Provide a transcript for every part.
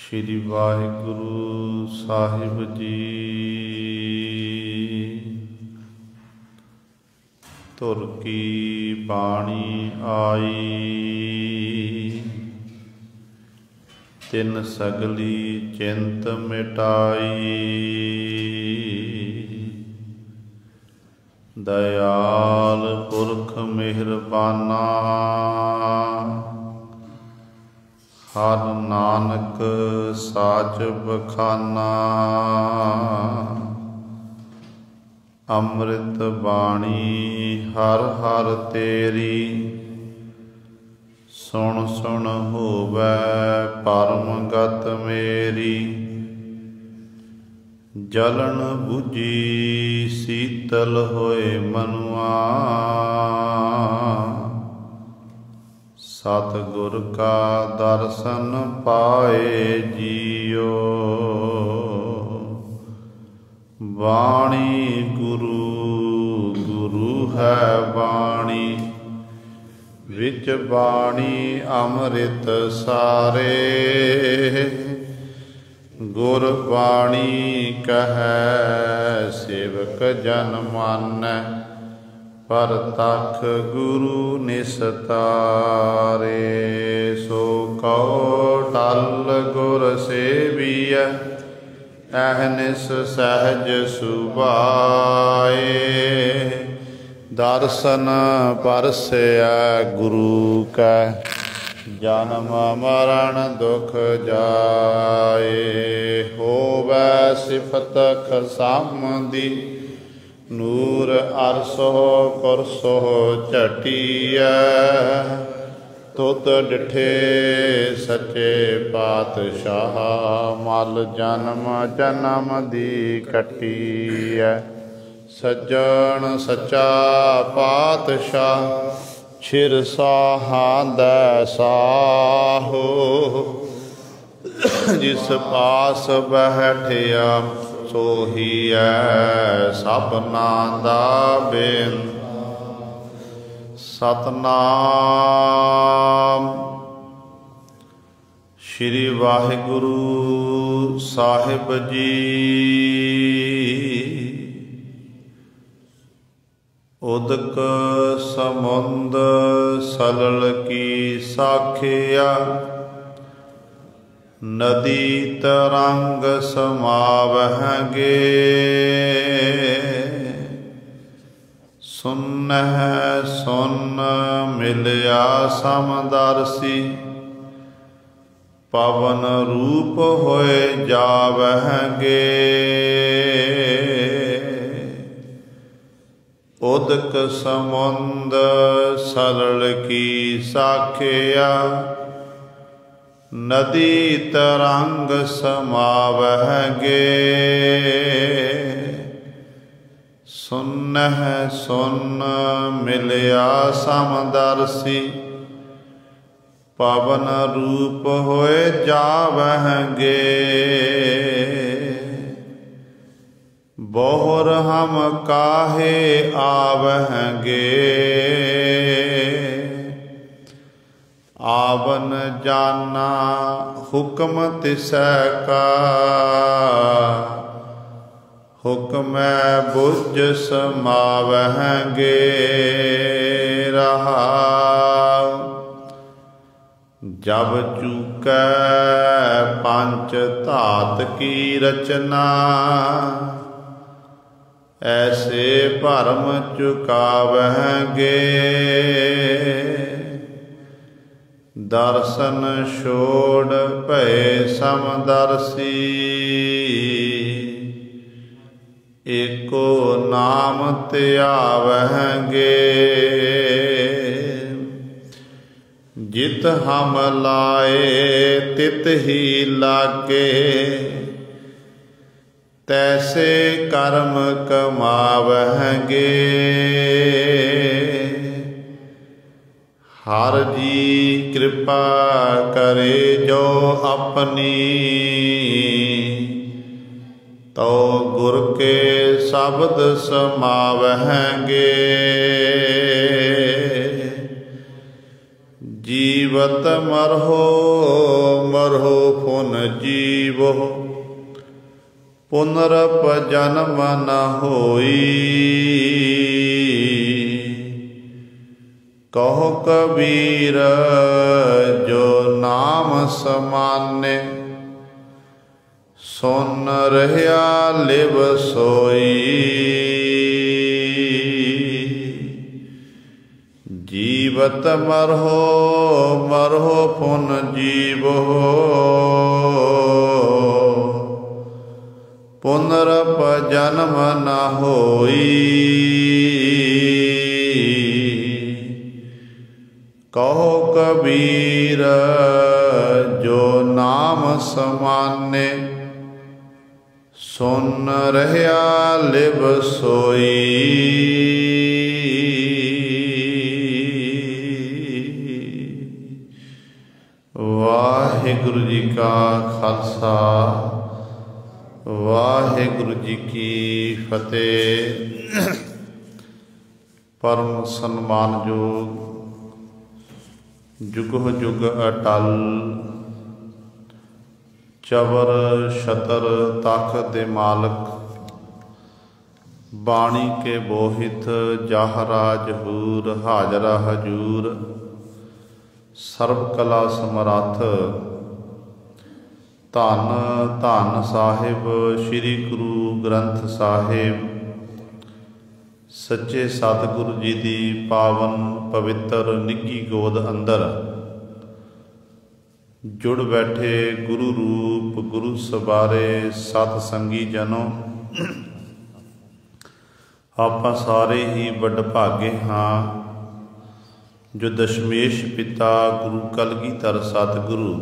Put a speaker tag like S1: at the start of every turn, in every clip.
S1: श्री वाहिगुरु साहिब जी। तुर की बाणी आई, तिन सगली चिंत मिटाई। दयाल पुरख मेहरबाना, हर नानक साच बखाना। अमृत बाणी हर हर तेरी, सुन सुन होवै परम गत मेरी। जलन बुझी शीतल होए मनुआ, सतगुर का दर्शन पाए जियो। वाणी गुरु गुरु है वाणी, विच बाणी अमृत सारे। गुर बाणी कहै सेवक जन मानै, परतख गुरु निस्तारे। सो कहो टल गुर सेवियै, अहनिस सहज सुभाए। दर्शन परसै गुरु कै, जन्म मरण दुख जाए। होवै सिफत खसामदी, नूर अरसो कुरसो झटिया। तुत डिठे सच्चे पातशाह, मल जन्म जन्म दी कटिया। सज्जन सच्चा पातशाह, छिर साहां दै साहो। जिस पास बैठिया सोही है सबना दा बेन। सतनाम श्री वाहिगुरु साहिब जी। उदक समुंद सलल की साखिया, नदी तरंग समावहगे। सुनह सुन मिलया समदर्शी, पवन रूप होए जावहगे। उदक समुंद सलल की साखिया, नदी तरंग समावहगे। सुनह सुन मिलया समदर्शी, पवन रूप होए जावहगे। बोहर हम काहे आवहगे, आवन जाना हुक्म तिसै का। हुक्म बुझ समावहगे रहा। जब चूकै पंच धात की रचना, ऐसे भरम चुकावहगे। दर्शन छोड़ भय समदर्शी, एको नाम त्यावहगे। जित हम लाए तित ही लागे, तैसे कर्म कमावहगे। हर जी कृपा करे जो अपनी, तो गुर के शब्द समावहगे। जीवत मरहो मरहो फुन पुन जीवो पुनरप जन्म न होई। कहो कबीर जो नाम समाने सुन रहा लिव सोई। जीवत मरहो मरहो पुन जीवो पुनरप जन्म न होई। कहो कबीर जो नाम समाने सुन रहा लिव सोई। वाहिगुरु जी का खालसा वाहिगुरु जी की फतेह। परम सन्मानयोग जुग जुग अटल चबर छतर तख दे मालक बाणी के बोहित जाहरा जहूर हाजरा हजूर सर्व कला समरथ। धन धन साहिब श्री गुरु ग्रंथ साहिब सच्चे सतगुरु जी दी पावन पवित्र निੱਘੀ गोद अंदर जुड़ बैठे गुरु रूप गुरु सबारे सत संगी जनों। आपां सारे ही वडभागे हाँ जो दशमेश पिता गुरु कलगीधर सतगुरु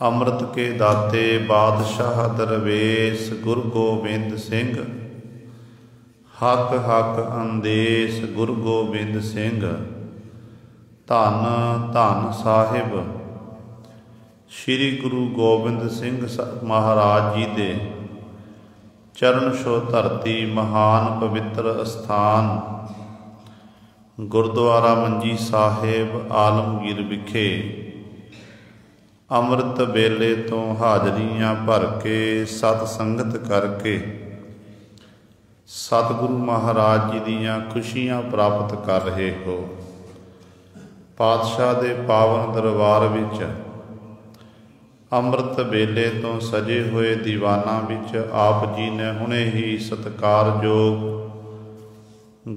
S1: अमृत के दाते बादशाह दरवेश गुरु गोबिंद सिंह हक हक अंदेश गुरु गोबिंद सिंह। धन धन साहिब श्री गुरु गोबिंद सिंह महाराज जी दे चरण छो धरती महान पवित्र अस्थान गुरुद्वारा मंजी साहिब आलमगीर विखे अमृत वेले तो हाजरियां भर के सत संगत करके सतगुरु महाराज जी दियां खुशियां प्राप्त कर रहे हो। पातशाह दे पावन दरबार विच अमृत वेले तो सजे हुए दीवाना विच आप जी ने हुणे ही सत्कारयोग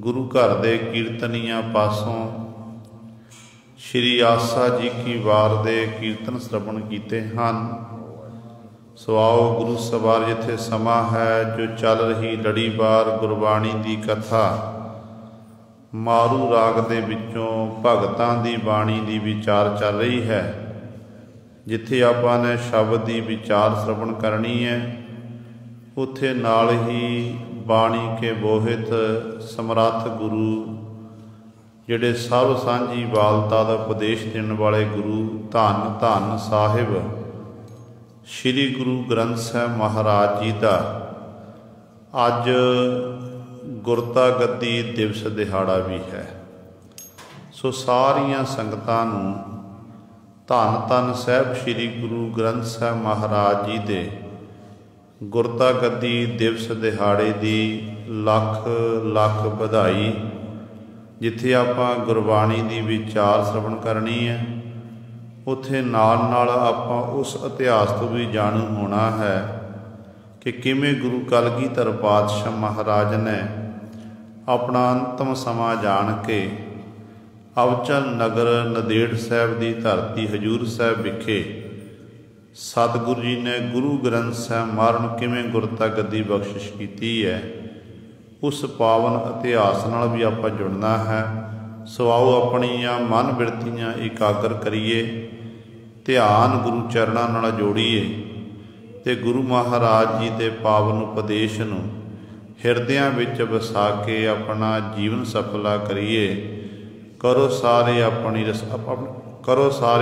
S1: गुरु घर दे कीर्तनिया पासों श्री आसा जी की वार दे कीर्तन श्रवण कीते हैं। सो आओ गुरु सवार जिथे समा है जो चल रही लड़ीवार गुरबाणी की कथा मारू राग दे विचों भगतां दी बाणी दी विचार चल रही है। जिथे आपां ने शब्द की विचार श्रवण करनी है उथे नाल ही बाणी के बोहित समरथ गुरु जिहड़े सब सांझी वालता का उपदेश देने वाले गुरु धन धन साहिब श्री गुरु ग्रंथ साहिब महाराज जी का अज गुरता गद्दी दिवस दिहाड़ा भी है। सो सारिया संगतां नूं धन धन साहिब श्री गुरु ग्रंथ साहिब महाराज जी दे गुरता गद्दी दिवस दिहाड़े की लख लख बधाई। जिथे आपां गुरबाणी की विचार श्रवण करनी है उत्थे नाल नाल आपां उस इतिहास तो भी जाणू होना है कि किवें गुरु कलगीधर पातशाह महाराज ने अपना अंतिम समा जान के अवचल नगर नदेड़ साहिब की धरती हजूर साहिब विखे सतगुरु जी ने गुरु ग्रंथ साहिब महाराज नूं किवें गुरता गद्दी बख्शिश की है। उस पावन इतिहास नाल भी आपां जुड़ना है। सो आओ अपनियां मन बिरतियां एकाग्र करिए ध्यान गुरु चरणों नाल जोड़ीए ते गुरु महाराज जी के पावन उपदेश नूं हिरदियां विच वसा के अपना जीवन सफला करिए। करो सारे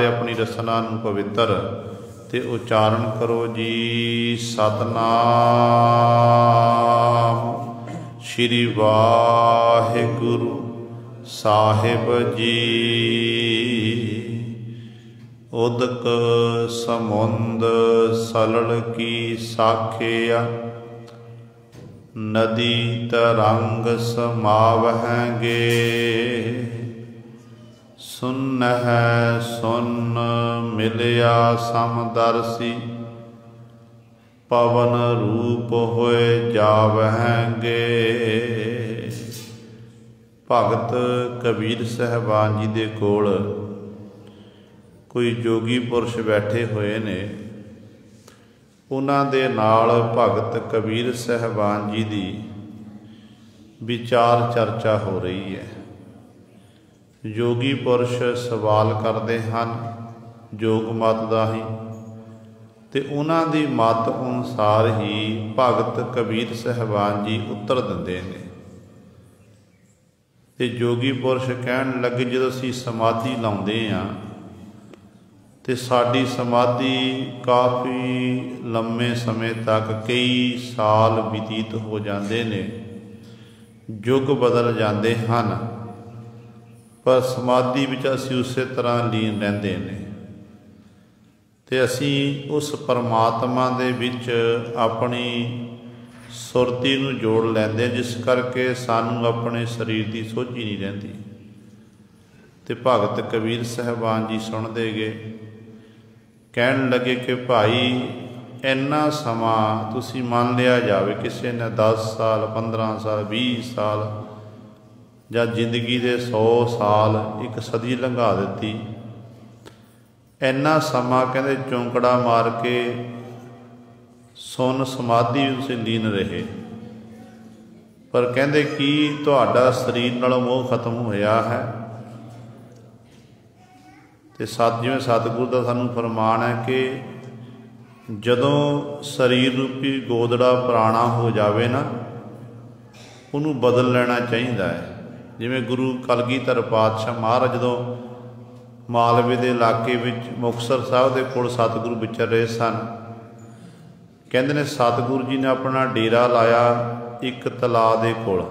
S1: अपनी रसना नूं पवित्र ते उचारण करो जी सतनाम श्री वाहिगुरु साहिब जी। ਉਦਕ ਸਮੁੰਦ ਸਲਲ ਕੀ ਸਾਖਿਆ, ਨਦੀ ਤਰੰਗ ਸਮਾਵਹਿਗੇ। ਸੁਨਹਿ ਸੁਨ ਮਿਲਿਆ ਸਮਦਰਸੀ, ਪਵਨ ਰੂਪ ਹੋਏ ਜਾਵਹਿਗੇ। ਭਗਤ ਕਬੀਰ ਸਾਹਿਬਾਨ ਜੀ ਦੇ ਕੋਲ ਕੋਈ ਜੋਗੀ ਪੁਰਸ਼ ਬੈਠੇ ਹੋਏ ਨੇ। ਉਹਨਾਂ ਦੇ ਨਾਲ ਭਗਤ ਕਬੀਰ ਸਾਹਿਬਾਨ ਜੀ ਦੀ ਵਿਚਾਰ ਚਰਚਾ ਹੋ ਰਹੀ ਹੈ। ਜੋਗੀ ਪੁਰਸ਼ ਸਵਾਲ ਕਰਦੇ ਹਨ ਜੋਗ ਮਤ ਦਾ ਹੀ, ਤੇ ਉਹਨਾਂ ਦੀ ਮਤ ਅਨੁਸਾਰ ਹੀ ਭਗਤ ਕਬੀਰ ਸਾਹਿਬਾਨ ਜੀ ਉੱਤਰ ਦਿੰਦੇ ਨੇ। ਤੇ ਜੋਗੀ ਪੁਰਸ਼ ਕਹਿਣ ਲੱਗੇ, ਜਦੋਂ ਅਸੀਂ ਸਮਾਧੀ ਲਾਉਂਦੇ ਹਾਂ ਤੇ ਸਾਡੀ ਸਮਾਧੀ ਕਾਫੀ ਲੰਮੇ ਸਮੇਂ ਤੱਕ, ਕਈ ਸਾਲ ਬਤੀਤ ਹੋ ਜਾਂਦੇ ਨੇ, ਯੁੱਗ ਬਦਲ ਜਾਂਦੇ ਹਨ, ਪਰ ਸਮਾਧੀ ਵਿੱਚ ਅਸੀਂ ਉਸੇ ਤਰ੍ਹਾਂ ਲੀਨ ਰਹਿੰਦੇ ਨੇ। ਤੇ ਅਸੀਂ ਉਸ ਪਰਮਾਤਮਾ ਦੇ ਵਿੱਚ ਆਪਣੀ ਸੁਰਤੀ ਨੂੰ ਜੋੜ ਲੈਂਦੇ, ਜਿਸ ਕਰਕੇ ਸਾਨੂੰ ਆਪਣੇ ਸਰੀਰ ਦੀ ਸੋਝੀ ਨਹੀਂ ਰਹਿੰਦੀ। ਤੇ ਭਗਤ ਕਬੀਰ ਸਾਹਿਬਾਨ ਜੀ ਸੁਣਦੇ ਗਏ, ਕਹਿਣ ਲੱਗੇ ਕਿ ਭਾਈ ਇੰਨਾ ਸਮਾਂ ਤੁਸੀਂ ਮੰਨ ਲਿਆ ਜਾਵੇ, ਕਿਸੇ ਨੇ 10 ਸਾਲ 15 ਸਾਲ 20 ਸਾਲ ਜਾਂ ਜ਼ਿੰਦਗੀ ਦੇ 100 ਸਾਲ, ਇੱਕ ਸਦੀ ਲੰਘਾ ਦਿੱਤੀ। ਇੰਨਾ ਸਮਾਂ ਕਹਿੰਦੇ ਚੌਂਕੜਾ ਮਾਰ ਕੇ ਸੁੰਨ ਸਮਾਧੀ ਤੁਸੀਂ ਲੀਨ ਰਹੇ, ਪਰ ਕਹਿੰਦੇ ਕੀ ਤੁਹਾਡਾ ਸਰੀਰ ਨਾਲੋਂ ਮੋਹ ਖਤਮ ਹੋਇਆ ਹੈ? ਤੇ ਜਿਵੇਂ ਸਤਿਗੁਰ ਦਾ ਸਾਨੂੰ ਫਰਮਾਨ ਹੈ ਕਿ ਜਦੋਂ ਸਰੀਰ ਰੂਪੀ ਗੋਦੜਾ ਪੁਰਾਣਾ ਹੋ ਜਾਵੇ ਨਾ, ਉਹਨੂੰ ਬਦਲ ਲੈਣਾ ਚਾਹੀਦਾ ਹੈ। ਜਿਵੇਂ ਗੁਰੂ ਕਲਗੀਧਰ ਪਾਤਸ਼ਾਹ ਮਹਾਰਾਜ ਜਦੋਂ ਮਾਲਵੇ ਦੇ ਇਲਾਕੇ ਵਿੱਚ ਮੁਕਤਸਰ ਸਾਹਿਬ ਦੇ ਕੋਲ ਸਤਿਗੁਰੂ ਵਿਚਰ ਰਹੇ ਸਨ, ਕਹਿੰਦੇ ਨੇ ਸਤਿਗੁਰੂ ਜੀ ਨੇ ਆਪਣਾ ਡੇਰਾ ਲਾਇਆ ਇੱਕ ਤਲਾਅ ਦੇ ਕੋਲ।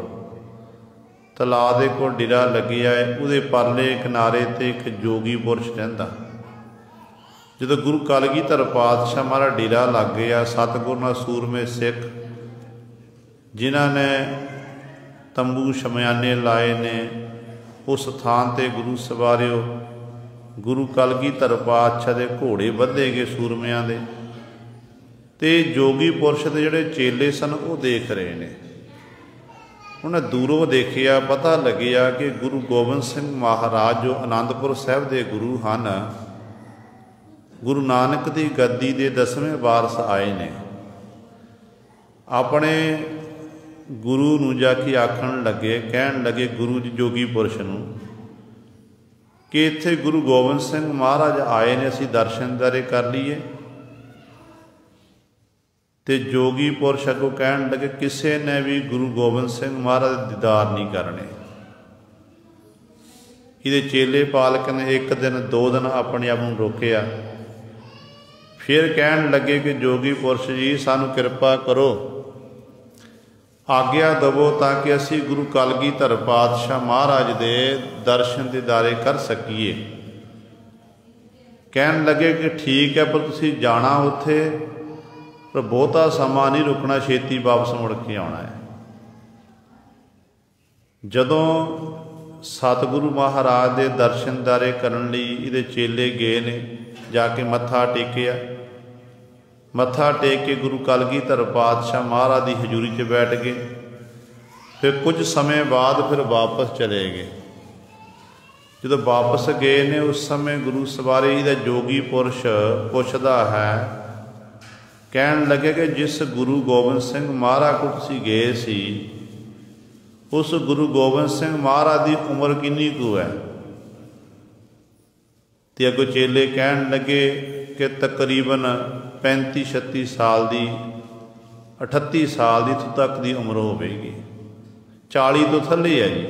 S1: ਤਲਾਅ ਦੇ ਕੋਲ ਡੇਰਾ ਲੱਗਿਆ ਹੈ, ਉਹਦੇ ਪਰਲੇ ਕਿਨਾਰੇ 'ਤੇ ਇੱਕ ਜੋਗੀ ਪੁਰਸ਼ ਰਹਿੰਦਾ। ਜਦੋਂ ਗੁਰੂ ਕਲਗੀਧਰ ਪਾਤਸ਼ਾਹ ਮਹਾਰਾਜ ਡੇਰਾ ਲੱਗ ਗਿਆ, ਸਤਿਗੁਰੂ ਨਾਲ ਸੂਰਮੇ ਸਿੱਖ ਜਿਨ੍ਹਾਂ ਨੇ ਤੰਬੂ ਸ਼ਮਿਆਨੇ ਲਾਏ ਨੇ, ਉਸ ਥਾਂ 'ਤੇ ਗੁਰੂ ਸਵਾਰਿਓ। ਗੁਰੂ ਕਲਗੀਧਰ ਪਾਤਸ਼ਾਹ ਦੇ ਘੋੜੇ ਬੱਧੇ ਗਏ ਸੂਰਮਿਆਂ ਦੇ, ਤੇ ਜੋਗੀ ਪੁਰਸ਼ ਦੇ ਜਿਹੜੇ ਚੇਲੇ ਸਨ ਉਹ ਦੇਖ ਰਹੇ ਨੇ। ਉਹਨੇ ਦੂਰੋਂ ਦੇਖਿਆ, ਪਤਾ ਲੱਗਿਆ ਕਿ ਗੁਰੂ ਗੋਬਿੰਦ ਸਿੰਘ ਮਹਾਰਾਜ ਜੋ ਅਨੰਦਪੁਰ ਸਾਹਿਬ ਦੇ ਗੁਰੂ ਹਨ, ਗੁਰੂ ਨਾਨਕ ਦੀ ਗੱਦੀ ਦੇ 10ਵੇਂ ਵਾਰਸ ਆਏ ਨੇ। ਆਪਣੇ ਗੁਰੂ ਨੂੰ ਜਾ ਕੇ ਆਖਣ ਲੱਗੇ, ਕਹਿਣ ਲੱਗੇ ਗੁਰੂ ਜੀ ਜੋਗੀ ਪੁਰਸ਼ ਨੂੰ ਕਿ ਇੱਥੇ ਗੁਰੂ ਗੋਬਿੰਦ ਸਿੰਘ ਮਹਾਰਾਜ ਆਏ ਨੇ, ਅਸੀਂ ਦਰਸ਼ਨ ਦੀਦਾਰੇ ਕਰ ਲਈਏ। ਤੇ ਜੋਗੀ ਪੁਰਸ਼ ਅੱਗੋਂ ਕਹਿਣ ਲੱਗੇ ਕਿਸੇ ਨੇ ਵੀ ਗੁਰੂ ਗੋਬਿੰਦ ਸਿੰਘ ਮਹਾਰਾਜ ਦੇ ਦੀਦਾਰ ਨਹੀਂ ਕਰਨੇ। ਇਹਦੇ ਚੇਲੇ ਪਾਲਕ ਨੇ 1 ਦਿਨ 2 ਦਿਨ ਆਪਣੇ ਆਪ ਨੂੰ ਰੋਕਿਆ, ਫਿਰ ਕਹਿਣ ਲੱਗੇ ਕਿ ਜੋਗੀ ਪੁਰਸ਼ ਜੀ ਸਾਨੂੰ ਕਿਰਪਾ ਕਰੋ, ਆਗਿਆ ਦੇਵੋ ਤਾਂ ਕਿ ਅਸੀਂ ਗੁਰੂ ਕਲਗੀਧਰ ਪਾਤਸ਼ਾਹ ਮਹਾਰਾਜ ਦੇ ਦਰਸ਼ਨ ਦੀਦਾਰੇ ਕਰ ਸਕੀਏ। ਕਹਿਣ ਲੱਗੇ ਕਿ ਠੀਕ ਹੈ, ਪਰ ਤੁਸੀਂ ਜਾਣਾ ਉੱਥੇ, ਪਰ ਬਹੁਤਾ ਸਮਾਂ ਨਹੀਂ ਰੁਕਣਾ, ਛੇਤੀ ਵਾਪਸ ਮੁੜ ਕੇ ਆਉਣਾ ਹੈ। ਜਦੋਂ ਸਤਿਗੁਰੂ ਮਹਾਰਾਜ ਦੇ ਦਰਸ਼ਨ ਦੀਦਾਰੇ ਕਰਨ ਲਈ ਇਹਦੇ ਚੇਲੇ ਗਏ ਨੇ, ਜਾ ਕੇ ਮੱਥਾ ਟੇਕਿਆ। ਮੱਥਾ ਟੇਕ ਕੇ ਗੁਰੂ ਕਲਗੀਧਰ ਪਾਤਸ਼ਾਹ ਮਹਾਰਾਜ ਦੀ ਹਜ਼ੂਰੀ 'ਚ ਬੈਠ ਗਏ। ਫਿਰ ਕੁਝ ਸਮੇਂ ਬਾਅਦ ਫਿਰ ਵਾਪਸ ਚਲੇ ਗਏ। ਜਦੋਂ ਵਾਪਸ ਗਏ ਨੇ, ਉਸ ਸਮੇਂ ਗੁਰੂ ਸਵਾਰੇ ਇਹਦਾ ਜੋਗੀ ਪੁਰਸ਼ ਪੁੱਛਦਾ ਹੈ, ਕਹਿਣ ਲੱਗੇ ਕਿ ਜਿਸ ਗੁਰੂ ਗੋਬਿੰਦ ਸਿੰਘ ਮਹਾਰਾਜ ਕੋਲ ਤੁਸੀਂ ਗਏ ਸੀ, ਉਸ ਗੁਰੂ ਗੋਬਿੰਦ ਸਿੰਘ ਮਹਾਰਾਜ ਦੀ ਉਮਰ ਕਿੰਨੀ ਕੁ ਹੈ? ਤੇ ਅੱਗੋਂ ਚੇਲੇ ਕਹਿਣ ਲੱਗੇ ਕਿ ਤਕਰੀਬਨ 35-36 ਸਾਲ ਦੀ, 38 ਸਾਲ ਦੀ ਇੱਥੋਂ ਤੱਕ ਦੀ ਉਮਰ ਹੋਵੇਗੀ, 40 ਤੋਂ ਥੱਲੇ ਹੈ ਜੀ।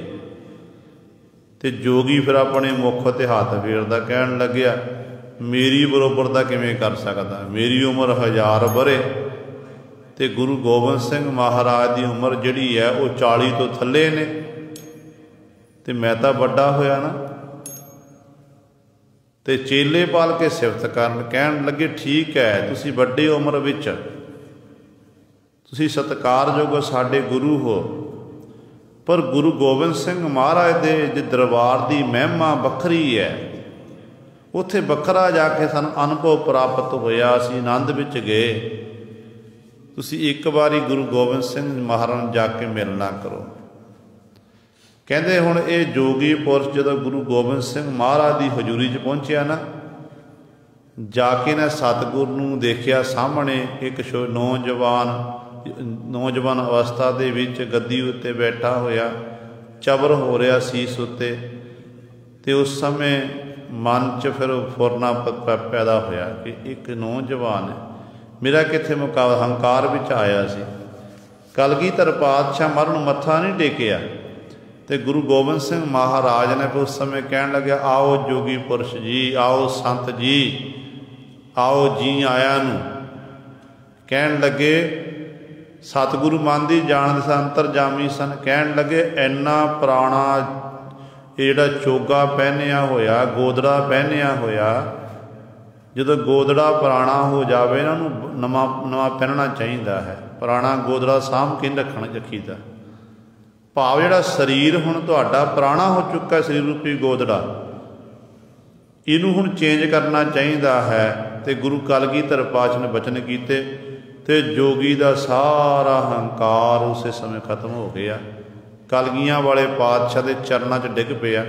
S1: ਤੇ ਜੋਗੀ ਫਿਰ ਆਪਣੇ ਮੁੱਖ 'ਤੇ ਹੱਥ ਫੇਰਦਾ, ਕਹਿਣ ਲੱਗਿਆ ਮੇਰੀ ਬਰੋਬਰ ਦਾ ਕਿਵੇਂ ਕਰ ਸਕਦਾ? ਮੇਰੀ ਉਮਰ 1000 ਵਰ੍ਹੇ ਤੇ ਗੁਰੂ ਗੋਬਿੰਦ ਸਿੰਘ ਮਹਾਰਾਜ ਦੀ ਉਮਰ ਜਿਹੜੀ ਹੈ ਉਹ 40 ਤੋਂ ਥੱਲੇ ਨੇ, ਤੇ ਮੈਂ ਤਾਂ ਵੱਡਾ ਹੋਇਆ ਨਾ। ਤੇ ਚੇਲੇ ਪਾਲ ਕੇ ਸਿਫਤ ਕਰਨ, ਕਹਿਣ ਲੱਗੇ ਠੀਕ ਹੈ ਤੁਸੀਂ ਵੱਡੀ ਉਮਰ ਵਿੱਚ, ਤੁਸੀਂ ਸਤਿਕਾਰਯੋਗ ਸਾਡੇ ਗੁਰੂ ਹੋ, ਪਰ ਗੁਰੂ ਗੋਬਿੰਦ ਸਿੰਘ ਮਹਾਰਾਜ ਦੇ ਦਰਬਾਰ ਦੀ ਮਹਿਮਾ ਵੱਖਰੀ ਹੈ। ਉੱਥੇ ਵੱਖਰਾ ਜਾ ਕੇ ਸਾਨੂੰ ਅਨੁਭਵ ਪ੍ਰਾਪਤ ਹੋਇਆ, ਅਸੀਂ ਆਨੰਦ ਵਿੱਚ ਗਏ। ਤੁਸੀਂ ਇੱਕ ਵਾਰੀ ਗੁਰੂ ਗੋਬਿੰਦ ਸਿੰਘ ਮਹਾਰਾਜ ਨੂੰ ਜਾ ਕੇ ਮਿਲਣਾ ਕਰੋ। ਕਹਿੰਦੇ ਹੁਣ ਇਹ ਜੋਗੀ ਪੁਰਸ਼ ਜਦੋਂ ਗੁਰੂ ਗੋਬਿੰਦ ਸਿੰਘ ਮਹਾਰਾਜ ਦੀ ਹਜ਼ੂਰੀ 'ਚ ਪਹੁੰਚਿਆ ਨਾ, ਜਾ ਕੇ ਨਾ ਸਤਿਗੁਰੂ ਨੂੰ ਦੇਖਿਆ ਸਾਹਮਣੇ ਇੱਕ ਨੌਜਵਾਨ ਅਵਸਥਾ ਦੇ ਵਿੱਚ ਗੱਦੀ ਉੱਤੇ ਬੈਠਾ ਹੋਇਆ, ਚਬਰ ਹੋ ਰਿਹਾ ਸੀਸ ਉੱਤੇ। ਤੇ ਉਸ ਸਮੇਂ ਮਨ 'ਚ ਫਿਰ ਫੁਰਨਾ ਪੈਦਾ ਹੋਇਆ ਕਿ ਇੱਕ ਨੌਜਵਾਨ ਹੈ, ਮੇਰਾ ਕਿੱਥੇ ਮੁਕਾਬਲਾ, ਹੰਕਾਰ ਵਿੱਚ ਆਇਆ ਸੀ। ਕਲਗੀਧਰ ਪਾਤਸ਼ਾਹ ਮਹਾਰਾਜ ਨੂੰ ਮੱਥਾ ਨਹੀਂ ਟੇਕਿਆ ਤੇ ਗੁਰੂ ਗੋਬਿੰਦ ਸਿੰਘ ਮਹਾਰਾਜ ਨੇ ਫਿਰ ਉਸ ਸਮੇਂ ਕਹਿਣ ਲੱਗਿਆ, ਆਓ ਜੋਗੀ ਪੁਰਸ਼ ਜੀ, ਆਓ ਸੰਤ ਜੀ, ਆਓ ਜੀ ਆਇਆਂ ਨੂੰ। ਕਹਿਣ ਲੱਗੇ ਸਤਿਗੁਰੂ ਮਨ ਦੀ ਜਾਣਦੇ ਸਨ, ਅੰਤਰਜਾਮੀ ਸਨ। ਕਹਿਣ ਲੱਗੇ ਇੰਨਾ ਪੁਰਾਣਾ ਇਹ ਜਿਹੜਾ ਚੋਗਾ ਪਹਿਨਿਆ ਹੋਇਆ, ਗੋਦੜਾ ਪਹਿਨਿਆ ਹੋਇਆ, ਜਦੋਂ ਗੋਦੜਾ ਪੁਰਾਣਾ ਹੋ ਜਾਵੇ ਇਹਨਾਂ ਨੂੰ ਨਵਾਂ ਪਹਿਨਣਾ ਚਾਹੀਦਾ ਹੈ। ਪੁਰਾਣਾ ਗੋਦੜਾ ਸਾਂਭ ਕੇ ਰੱਖੀਦਾ। ਭਾਵ ਜਿਹੜਾ ਸਰੀਰ ਹੁਣ ਤੁਹਾਡਾ ਪੁਰਾਣਾ ਹੋ ਚੁੱਕਾ, ਸਰੀਰ ਰੂਪੀ ਗੋਦੜਾ, ਇਹਨੂੰ ਹੁਣ ਚੇਂਜ ਕਰਨਾ ਚਾਹੀਦਾ ਹੈ। ਤੇ ਗੁਰੂ ਕਲਗੀਧਰ ਪਾਤਸ਼ਾਹ ਨੇ ਬਚਨ ਕੀਤੇ ਤੇ ਜੋਗੀ ਦਾ ਸਾਰਾ ਹੰਕਾਰ ਉਸੇ ਸਮੇਂ ਖਤਮ ਹੋ ਗਿਆ। ਕਲਗੀਆਂ ਵਾਲੇ ਪਾਤਸ਼ਾਹ ਦੇ ਚਰਨਾਂ 'ਚ ਡਿੱਗ ਪਿਆ।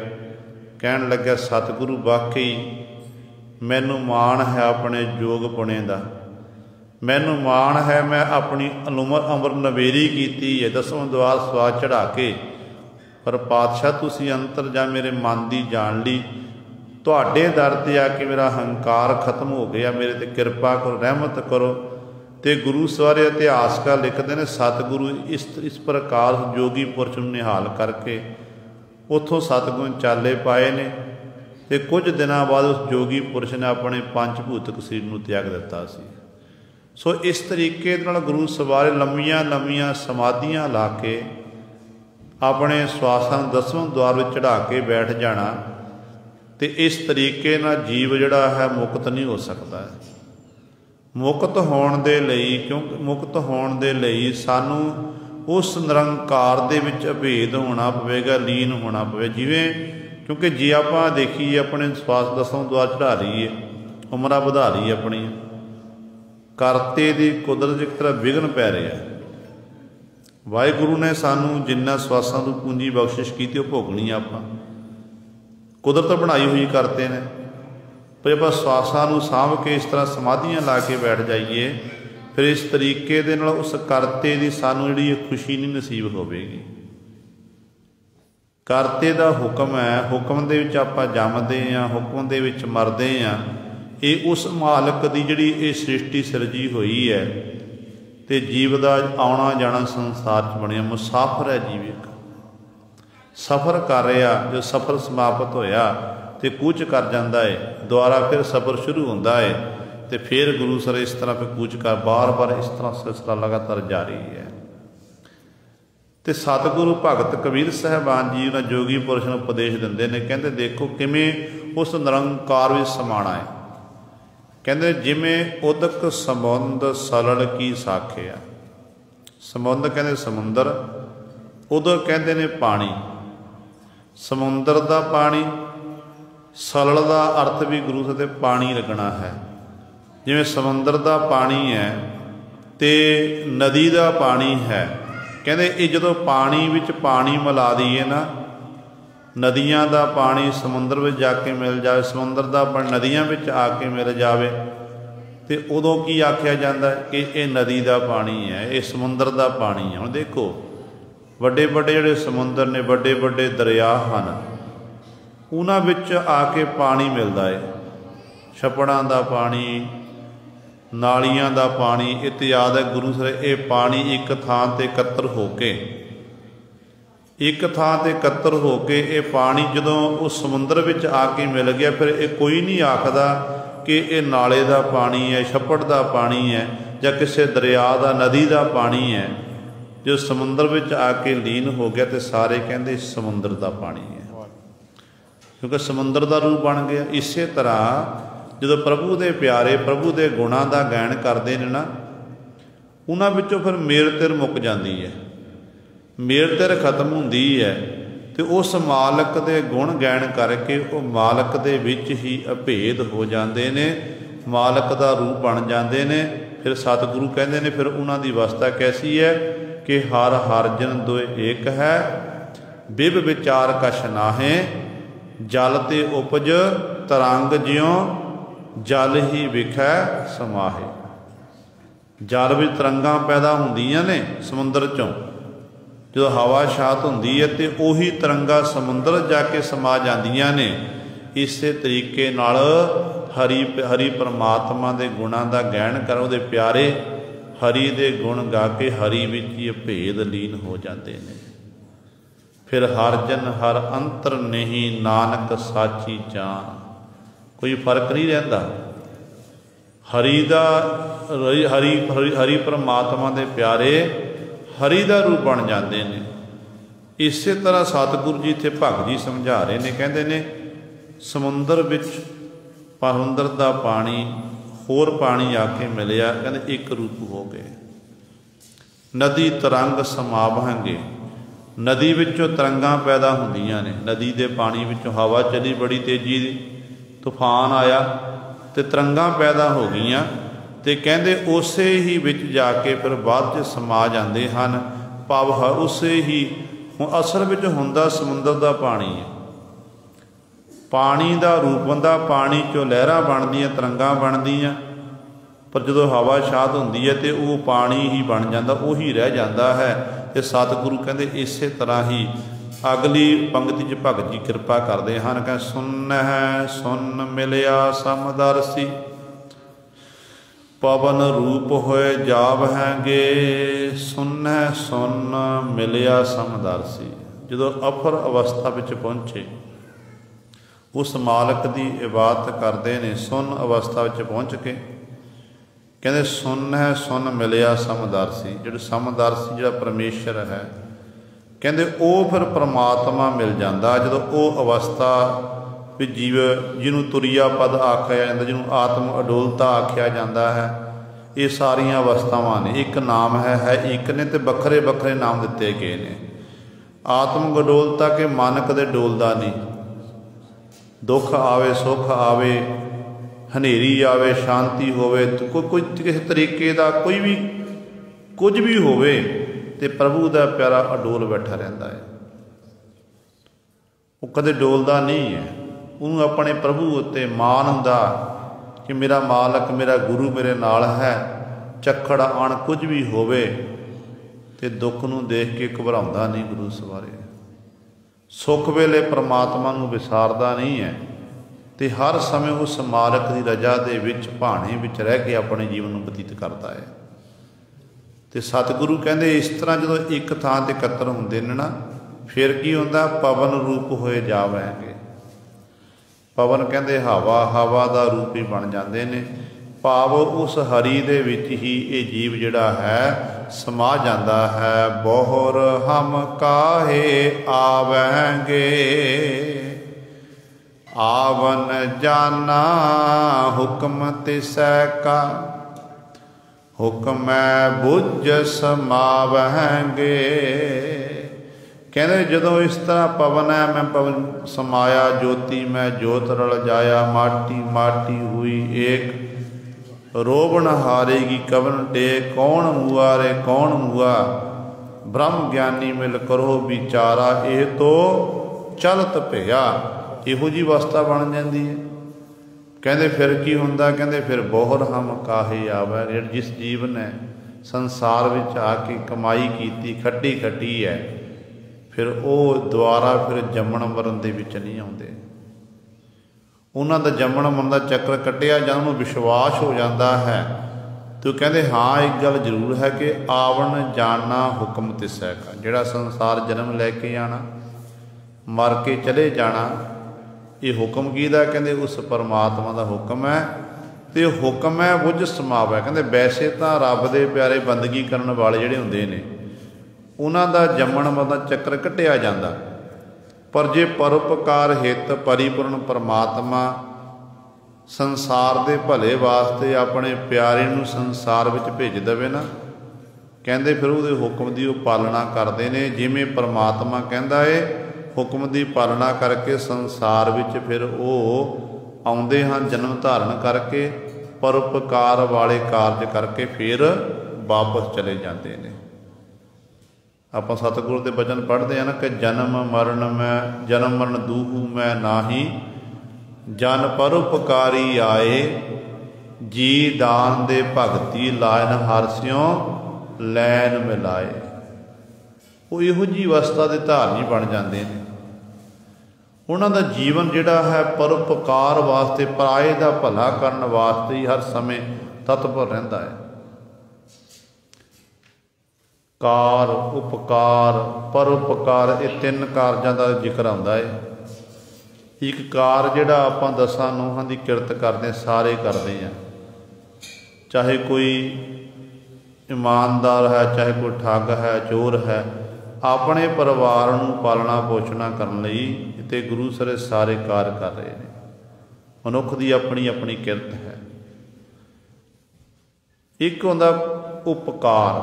S1: ਕਹਿਣ ਲੱਗਿਆ ਸਤਿਗੁਰੂ ਵਾਕਈ ਮੈਨੂੰ ਮਾਣ ਹੈ ਆਪਣੇ ਜੋਗ ਪੁਣੇ ਦਾ, ਮੈਨੂੰ ਮਾਣ ਹੈ ਮੈਂ ਆਪਣੀ ਉਮਰ ਨਵੇਰੀ ਕੀਤੀ ਹੈ 10ਵਾਂ ਦੁਆਰ ਸਵਾਦ ਚੜ੍ਹਾ ਕੇ, ਪਰ ਪਾਤਸ਼ਾਹ ਤੁਸੀਂ ਅੰਤਰ ਜਾਂ ਮੇਰੇ ਮਨ ਦੀ ਜਾਣ ਲਈ ਤੁਹਾਡੇ ਦਰ 'ਤੇ ਆ ਕੇ ਮੇਰਾ ਹੰਕਾਰ ਖਤਮ ਹੋ ਗਿਆ, ਮੇਰੇ 'ਤੇ ਕਿਰਪਾ ਕਰੋ, ਰਹਿਮਤ ਕਰੋ। ਤੇ ਗੁਰੂ ਸਵਾਰੇ ਇਤਿਹਾਸਕਾਰ ਲਿਖਦੇ ਨੇ ਸਤਿਗੁਰੂ ਇਸ ਪ੍ਰਕਾਰ ਜੋਗੀ ਪੁਰਸ਼ ਨੂੰ ਨਿਹਾਲ ਕਰਕੇ ਉੱਥੋਂ ਸਤਿਗੁਰੂ ਚਾਲੇ ਪਾਏ ਨੇ। ਤੇ ਕੁਝ ਦਿਨਾਂ ਬਾਅਦ ਉਸ ਜੋਗੀ ਪੁਰਸ਼ ਨੇ ਆਪਣੇ ਪੰਜ ਭੂਤਕ ਸਰੀਰ ਨੂੰ ਤਿਆਗ ਦਿੱਤਾ ਸੀ। ਸੋ ਇਸ ਤਰੀਕੇ ਨਾਲ ਗੁਰੂ ਸਵਾਰੇ ਲੰਮੀਆਂ ਸਮਾਧੀਆਂ ਲਾ ਕੇ ਆਪਣੇ ਸਵਾਸਾਂ ਨੂੰ 10ਵਾਂ ਦੁਆਰ ਵਿੱਚ ਚੜ੍ਹਾ ਕੇ ਬੈਠ ਜਾਣਾ। ਤੇ ਇਸ ਤਰੀਕੇ ਨਾਲ ਜੀਵ ਜਿਹੜਾ ਹੈ ਮੁਕਤ ਨਹੀਂ ਹੋ ਸਕਦਾ ਹੈ। ਮੁਕਤ ਹੋਣ ਦੇ ਲਈ, ਕਿਉਂਕਿ ਮੁਕਤ ਹੋਣ ਦੇ ਲਈ ਸਾਨੂੰ ਉਸ ਨਿਰੰਕਾਰ ਦੇ ਵਿੱਚ ਅਭੇਦ ਹੋਣਾ ਪਵੇਗਾ, ਲੀਨ ਹੋਣਾ ਪਵੇ। ਜਿਵੇਂ ਕਿਉਂਕਿ ਜੇ ਆਪਾਂ ਦੇਖੀਏ ਆਪਣੇ ਸਵਾਸ 10ਵਾਂ ਦੁਆਰ ਚੜ੍ਹਾ ਲਈਏ, ਉਮਰਾਂ ਵਧਾ ਲਈਏ ਆਪਣੀਆਂ, ਕਰਤੇ ਦੀ ਕੁਦਰਤ ਇੱਕ ਤਰ੍ਹਾਂ ਵਿਘਨ ਪੈ ਰਿਹਾ। ਵਾਹਿਗੁਰੂ ਨੇ ਸਾਨੂੰ ਜਿੰਨਾ ਸਵਾਸਾਂ ਨੂੰ ਪੂੰਜੀ ਬਖਸ਼ਿਸ਼ ਕੀਤੀ ਉਹ ਭੋਗਣੀ ਆਪਾਂ, ਕੁਦਰਤ ਬਣਾਈ ਹੋਈ ਕਰਤੇ ਨੇ। ਪਰ ਆਪਾਂ ਸਵਾਸਾਂ ਨੂੰ ਸਾਂਭ ਕੇ ਇਸ ਤਰ੍ਹਾਂ ਸਮਾਧੀਆਂ ਲਾ ਕੇ ਬੈਠ ਜਾਈਏ, ਫਿਰ ਇਸ ਤਰੀਕੇ ਦੇ ਨਾਲ ਉਸ ਕਰਤੇ ਦੀ ਸਾਨੂੰ ਜਿਹੜੀ ਖੁਸ਼ੀ ਨਹੀਂ ਨਸੀਬ ਹੋਵੇਗੀ। ਕਰਤੇ ਦਾ ਹੁਕਮ ਹੈ, ਹੁਕਮ ਦੇ ਵਿੱਚ ਆਪਾਂ ਜੰਮਦੇ ਹਾਂ, ਹੁਕਮ ਦੇ ਵਿੱਚ ਮਰਦੇ ਹਾਂ। ਇਹ ਉਸ ਮਾਲਕ ਦੀ ਜਿਹੜੀ ਇਹ ਸ੍ਰਿਸ਼ਟੀ ਸਿਰਜੀ ਹੋਈ ਹੈ ਤੇ ਜੀਵ ਦਾ ਆਉਣਾ ਜਾਣਾ ਸੰਸਾਰ 'ਚ ਬਣਿਆ ਮੁਸਾਫਰ ਹੈ। ਜੀਵ ਇੱਕ ਸਫ਼ਰ ਕਰ ਰਿਹਾ, ਜੋ ਸਫ਼ਰ ਸਮਾਪਤ ਹੋਇਆ ਤੇ ਕੂਚ ਕਰ ਜਾਂਦਾ ਹੈ, ਦੁਬਾਰਾ ਫਿਰ ਸਫ਼ਰ ਸ਼ੁਰੂ ਹੁੰਦਾ ਹੈ ਤੇ ਫਿਰ ਗੁਰੂ ਸਰ ਇਸ ਤਰ੍ਹਾਂ ਫਿਰ ਕੂਚ ਕਰ ਬਾਰ ਇਸ ਤਰ੍ਹਾਂ ਸਿਲਸਿਲਾ ਲਗਾਤਾਰ ਜਾਰੀ ਹੈ। ਤੇ ਸਤਿਗੁਰੂ ਭਗਤ ਕਬੀਰ ਸਾਹਿਬਾਨ ਜੀ ਉਹਨਾਂ ਜੋਗੀ ਪੁਰਸ਼ ਨੂੰ ਉਪਦੇਸ਼ ਦਿੰਦੇ ਨੇ। ਕਹਿੰਦੇ ਦੇਖੋ ਕਿਵੇਂ ਉਸ ਨਿਰੰਕਾਰ ਵਿੱਚ ਸਮਾਣਾ ਹੈ। ਕਹਿੰਦੇ ਜਿਵੇਂ ਉਦਕ ਸਮੁੰਦ ਸਲਲ ਕੀ ਸਾਖਿਆ। ਸਮੁੰਦ ਕਹਿੰਦੇ ਸਮੁੰਦਰ, ਉਦਕ ਕਹਿੰਦੇ ਨੇ ਪਾਣੀ। ਸਮੁੰਦਰ ਦਾ ਪਾਣੀ, ਸਲਲ ਦਾ ਅਰਥ ਵੀ ਗੁਰੂ ਸਾਹਿਬ ਦੇ ਪਾਣੀ ਲੱਗਣਾ ਹੈ। ਜਿਵੇਂ ਸਮੁੰਦਰ ਦਾ ਪਾਣੀ ਹੈ ਤੇ ਨਦੀ ਦਾ ਪਾਣੀ ਹੈ। ਕਹਿੰਦੇ ਇਹ ਜਦੋਂ ਪਾਣੀ ਵਿੱਚ ਪਾਣੀ ਮਿਲਾ ਦਈਏ ਨਾ, ਨਦੀਆਂ ਦਾ ਪਾਣੀ ਸਮੁੰਦਰ ਵਿੱਚ ਜਾ ਕੇ ਮਿਲ ਜਾਵੇ, ਸਮੁੰਦਰ ਦਾ ਪਾਣੀ ਨਦੀਆਂ ਵਿੱਚ ਆ ਕੇ ਮਿਲ ਜਾਵੇ, ਤੇ ਉਦੋਂ ਕੀ ਆਖਿਆ ਜਾਂਦਾ ਕਿ ਇਹ ਨਦੀ ਦਾ ਪਾਣੀ ਹੈ, ਇਹ ਸਮੁੰਦਰ ਦਾ ਪਾਣੀ ਹੈ। ਹੁਣ ਦੇਖੋ ਵੱਡੇ ਵੱਡੇ ਜਿਹੜੇ ਸਮੁੰਦਰ ਨੇ, ਵੱਡੇ ਵੱਡੇ ਦਰਿਆ ਹਨ, ਉਹਨਾਂ ਵਿੱਚ ਆ ਕੇ ਪਾਣੀ ਮਿਲਦਾ ਹੈ। ਛੱਪੜਾਂ ਦਾ ਪਾਣੀ, ਨਾਲੀਆਂ ਦਾ ਪਾਣੀ ਇਤਿਆਦ ਹੈ। ਗੁਰੂ ਸਾਹਿਬ ਇਹ ਪਾਣੀ ਇੱਕ ਥਾਂ 'ਤੇ ਇਕੱਤਰ ਹੋ ਕੇ, ਇਹ ਪਾਣੀ ਜਦੋਂ ਉਸ ਸਮੁੰਦਰ ਵਿੱਚ ਆ ਕੇ ਮਿਲ ਗਿਆ, ਫਿਰ ਇਹ ਕੋਈ ਨਹੀਂ ਆਖਦਾ ਕਿ ਇਹ ਨਾਲੇ ਦਾ ਪਾਣੀ ਹੈ, ਛੱਪੜ ਦਾ ਪਾਣੀ ਹੈ, ਜਾਂ ਕਿਸੇ ਦਰਿਆ ਦਾ, ਨਦੀ ਦਾ ਪਾਣੀ ਹੈ। ਜੋ ਸਮੁੰਦਰ ਵਿੱਚ ਆ ਕੇ ਲੀਨ ਹੋ ਗਿਆ ਤੇ ਸਾਰੇ ਕਹਿੰਦੇ ਸਮੁੰਦਰ ਦਾ ਪਾਣੀ ਹੈ। क्योंकि समुद्र का रूप बन गया। इस तरह जो प्रभु के प्यारे प्रभु के गुणों का गायन करते हैं ना, उन्होंने विचों फिर मेल तिर मुक जाती है, मेल तिर खत्म होंदी है, तो उस मालक के गुण गायन करके वो मालक के विच ही अभेद हो जाते हैं, मालक का रूप बन जाते हैं। फिर सतगुरु कहते हैं फिर उन्हों की अवस्था कैसी है कि हर हर जन दोए एक है, बिब विचार कछ नाहे, जल ते उपज तरंग ज्यों जल ही विखै समाहे। जल में तरंगां पैदा होंदियां ने समुद्र चों, जो हवा शात होंदी है तो उही तरंगा समुद्र जाके समा जांदियां ने। इस तरीके नाल हरि हरि परमात्मा के गुणों का गायन कर, उहदे प्यारे हरि दे गुण गा के हरि विच ही भेद लीन हो जाते हैं। फिर हर जन हर अंतर नहीं, नानक साची जान। कोई फर्क नहीं रहिंदा। हरि दा हरि हरि परमात्मा के प्यारे हरि का रूप बन जाते हैं। इस तरह सतगुरु जी इत्थे भगत जी समझा रहे हैं, कहते हैं समुंदर विच समुंदर का पानी होर पानी आके मिलिया, कहते एक रूप हो गए। नदी तरंग समावांगे, नदी विचों तरंगां पैदा होंदियां ने, नदी के पानी विचों हवा चली बड़ी तेजी दी, तूफान आया तो तरंगां पैदा हो गईयां, तो कहते उस ही विच जाके फिर बाद च समा जाते हैं। भाव उस ही असल विच हुंदा समुंदर का पानी है, पानी का रूप हुंदा, पानी चों लहरां बनदियां तरंगां बनदियां, पर जो हवा शात होंदी है तो वो पानी ही बन जाता, उही रह जाता है। तो सतगुरु कहते इस तरह ही अगली पंक्ति च भगत जी कृपा करते हैं, कह सुन है सुन मिलिया समदरसी, पवन रूप होए जावहैंगे, सुन है सुन मिलिया समदरसी। जो अफर अवस्था विच पहुँचे उस मालक की इबादत करते हैं, सुन अवस्था विच पहुँच के कहते सुन है सुन मिलिया समदरसी। जो समदरसी जो परमेश्वर है, कहते वो फिर परमात्मा मिल जाता जो वो अवस्था भी जीव जिन्हों तुरिया पद आख्या जाता, जिन्हों आत्म अडोलता आख्या जाता है। ये सारिया अवस्थावां ने, एक नाम है एक ने, तो बखरे बखरे नाम दिते गए ने। आत्म अडोलता के मन कदे डोलता नहीं, दुख आवे सुख आवे, हनेरी आवे शांति होवे, तो कोई किसी तरीके का कोई भी कुछ भी होवे तो प्रभु का प्यारा अडोल बैठा रहता है, वो कदे डोलता नहीं है। उन्होंने अपने प्रभु उत्ते मान हुंदा कि मेरा मालक मेरा गुरु मेरे नाल है। झक्खड़ आण कुछ भी होवे तो दुख नूं देख के घबराउंदा नहीं गुरु सवारे, सुख वेले परमात्मा नूं विसारदा नहीं है, तो हर समय उस मालक की रजा दे विच भाणे विच रह के अपने जीवन नूं बतीत करता है। तो सतगुरु कहते इस तरह जो एक थां ते इकत्तर हुंदे ने ना, फिर की हुंदा पवन रूप होए जावैंगे। पवन कहते हवा, हवा का रूप ही बन जाते हैं। भाव उस हरि दे विच ही ये जीव जिहड़ा है समा जाता है। बोहर हम काहे आवेंगे, आवन जाना हुक्म तिसै का, हुक्म बुझ समावेंगे। कहते जदों इस तरह पवन है मैं पवन समाया, ज्योति मैं ज्योत रल जाया, माटी माटी हुई एक, रोबन हारेगी कवन टेक, कौन हुआ रे कौन हुआ, ब्रह्म ज्ञानी मिल करो विचारा, ये तो चलत भया। इहो जी अवस्था बन जाती है। कहते फिर की हुंदा, कहते फिर बोहर हम काहे आवे। जिस जीव ने संसार विच आके कमाई की खट्टी खट्टी है, फिर वो दुबारा फिर जम्मण मरण दे विच नहीं आउंदे। उन्हां दा जम्मण मरण दा चक्कर कट्टिया जां उन्होंने विश्वास हो जाता है, तो कहते हाँ एक गल जरूर है कि आवन जाना हुक्म तिसै का। जिहड़ा संसार जन्म लैके आना मर के चले जाना, ये हुक्म कीदा, कहते उस परमात्मा का हुक्म है। तो हुक्म है बुझ समाव है। कहते वैसे तो रब दे प्यारे बंदगी करने वाले जिहड़े हुंदे ने उन्हां दा जम्मण मरण दा चक्कर कट्टिया जाता, पर जे परोपकार हित परिपूर्ण परमात्मा संसार के भले वास्ते अपने प्यारे नूं संसार विच भेज देवे ना, कहते फिर उहदे हुक्म की पालना करते हैं। जिमें परमात्मा कहता है हुक्म की पालना करके संसार विच फिर वो आउंदे हैं जन्म धारण करके परोपकार वाले कार्य करके फिर वापस चले जाते हैं। आप सतगुरु के वचन पढ़ते हैं ना कि जन्म मरण दूहू मैं नाही, जन परोपकारी आए, जी दान दे भगती लायन हरस्यों लैन मिलाए। वो इहो जी अवस्था के धारनी बन जाते हैं। उन्हों का जीवन जिहड़ा है परोपकार वास्ते पराए का भला करन वास्ते ही हर समय तत्पर रहिंदा है। कार उपकार परोपकार ये तीन कारजां का जिक्र आउंदा है। एक कार जिहड़ा आपां दसां नूहां दी किरत करदे सारे करदे हैं, चाहे कोई ईमानदार है चाहे कोई ठग है चोर है, अपने परिवार नूं पालना पोषणा करन लई ते गुरु सरे सारे कार्य कर रहे हैं। मनुख की अपनी अपनी किरत है। एक हुंदा उपकार।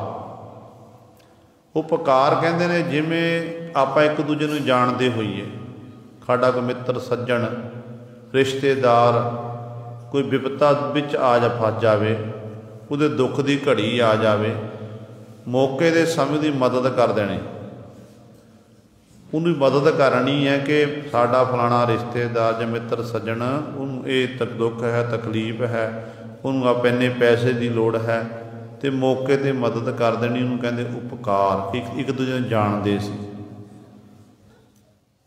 S1: उपकार कहते हैं जिमें आप एक दूजे नूं जानते होइए, साडा कोई मित्र सज्जन रिश्तेदार कोई विपता विच आ फस जाए, उहदे दुख की घड़ी आ जाए, मौके के समय की मदद कर देनी, उन्होंने मदद करनी है कि साडा फलाना रिश्तेदार या मित्र सज्जन उन्होंने ये दुख है तकलीफ है, उन्होंने आप इन्ने पैसे की लोड़ है तो मौके पर मदद कर देनी, उन्होंने कहते उपकार। एक दूजे नूं जानते सी,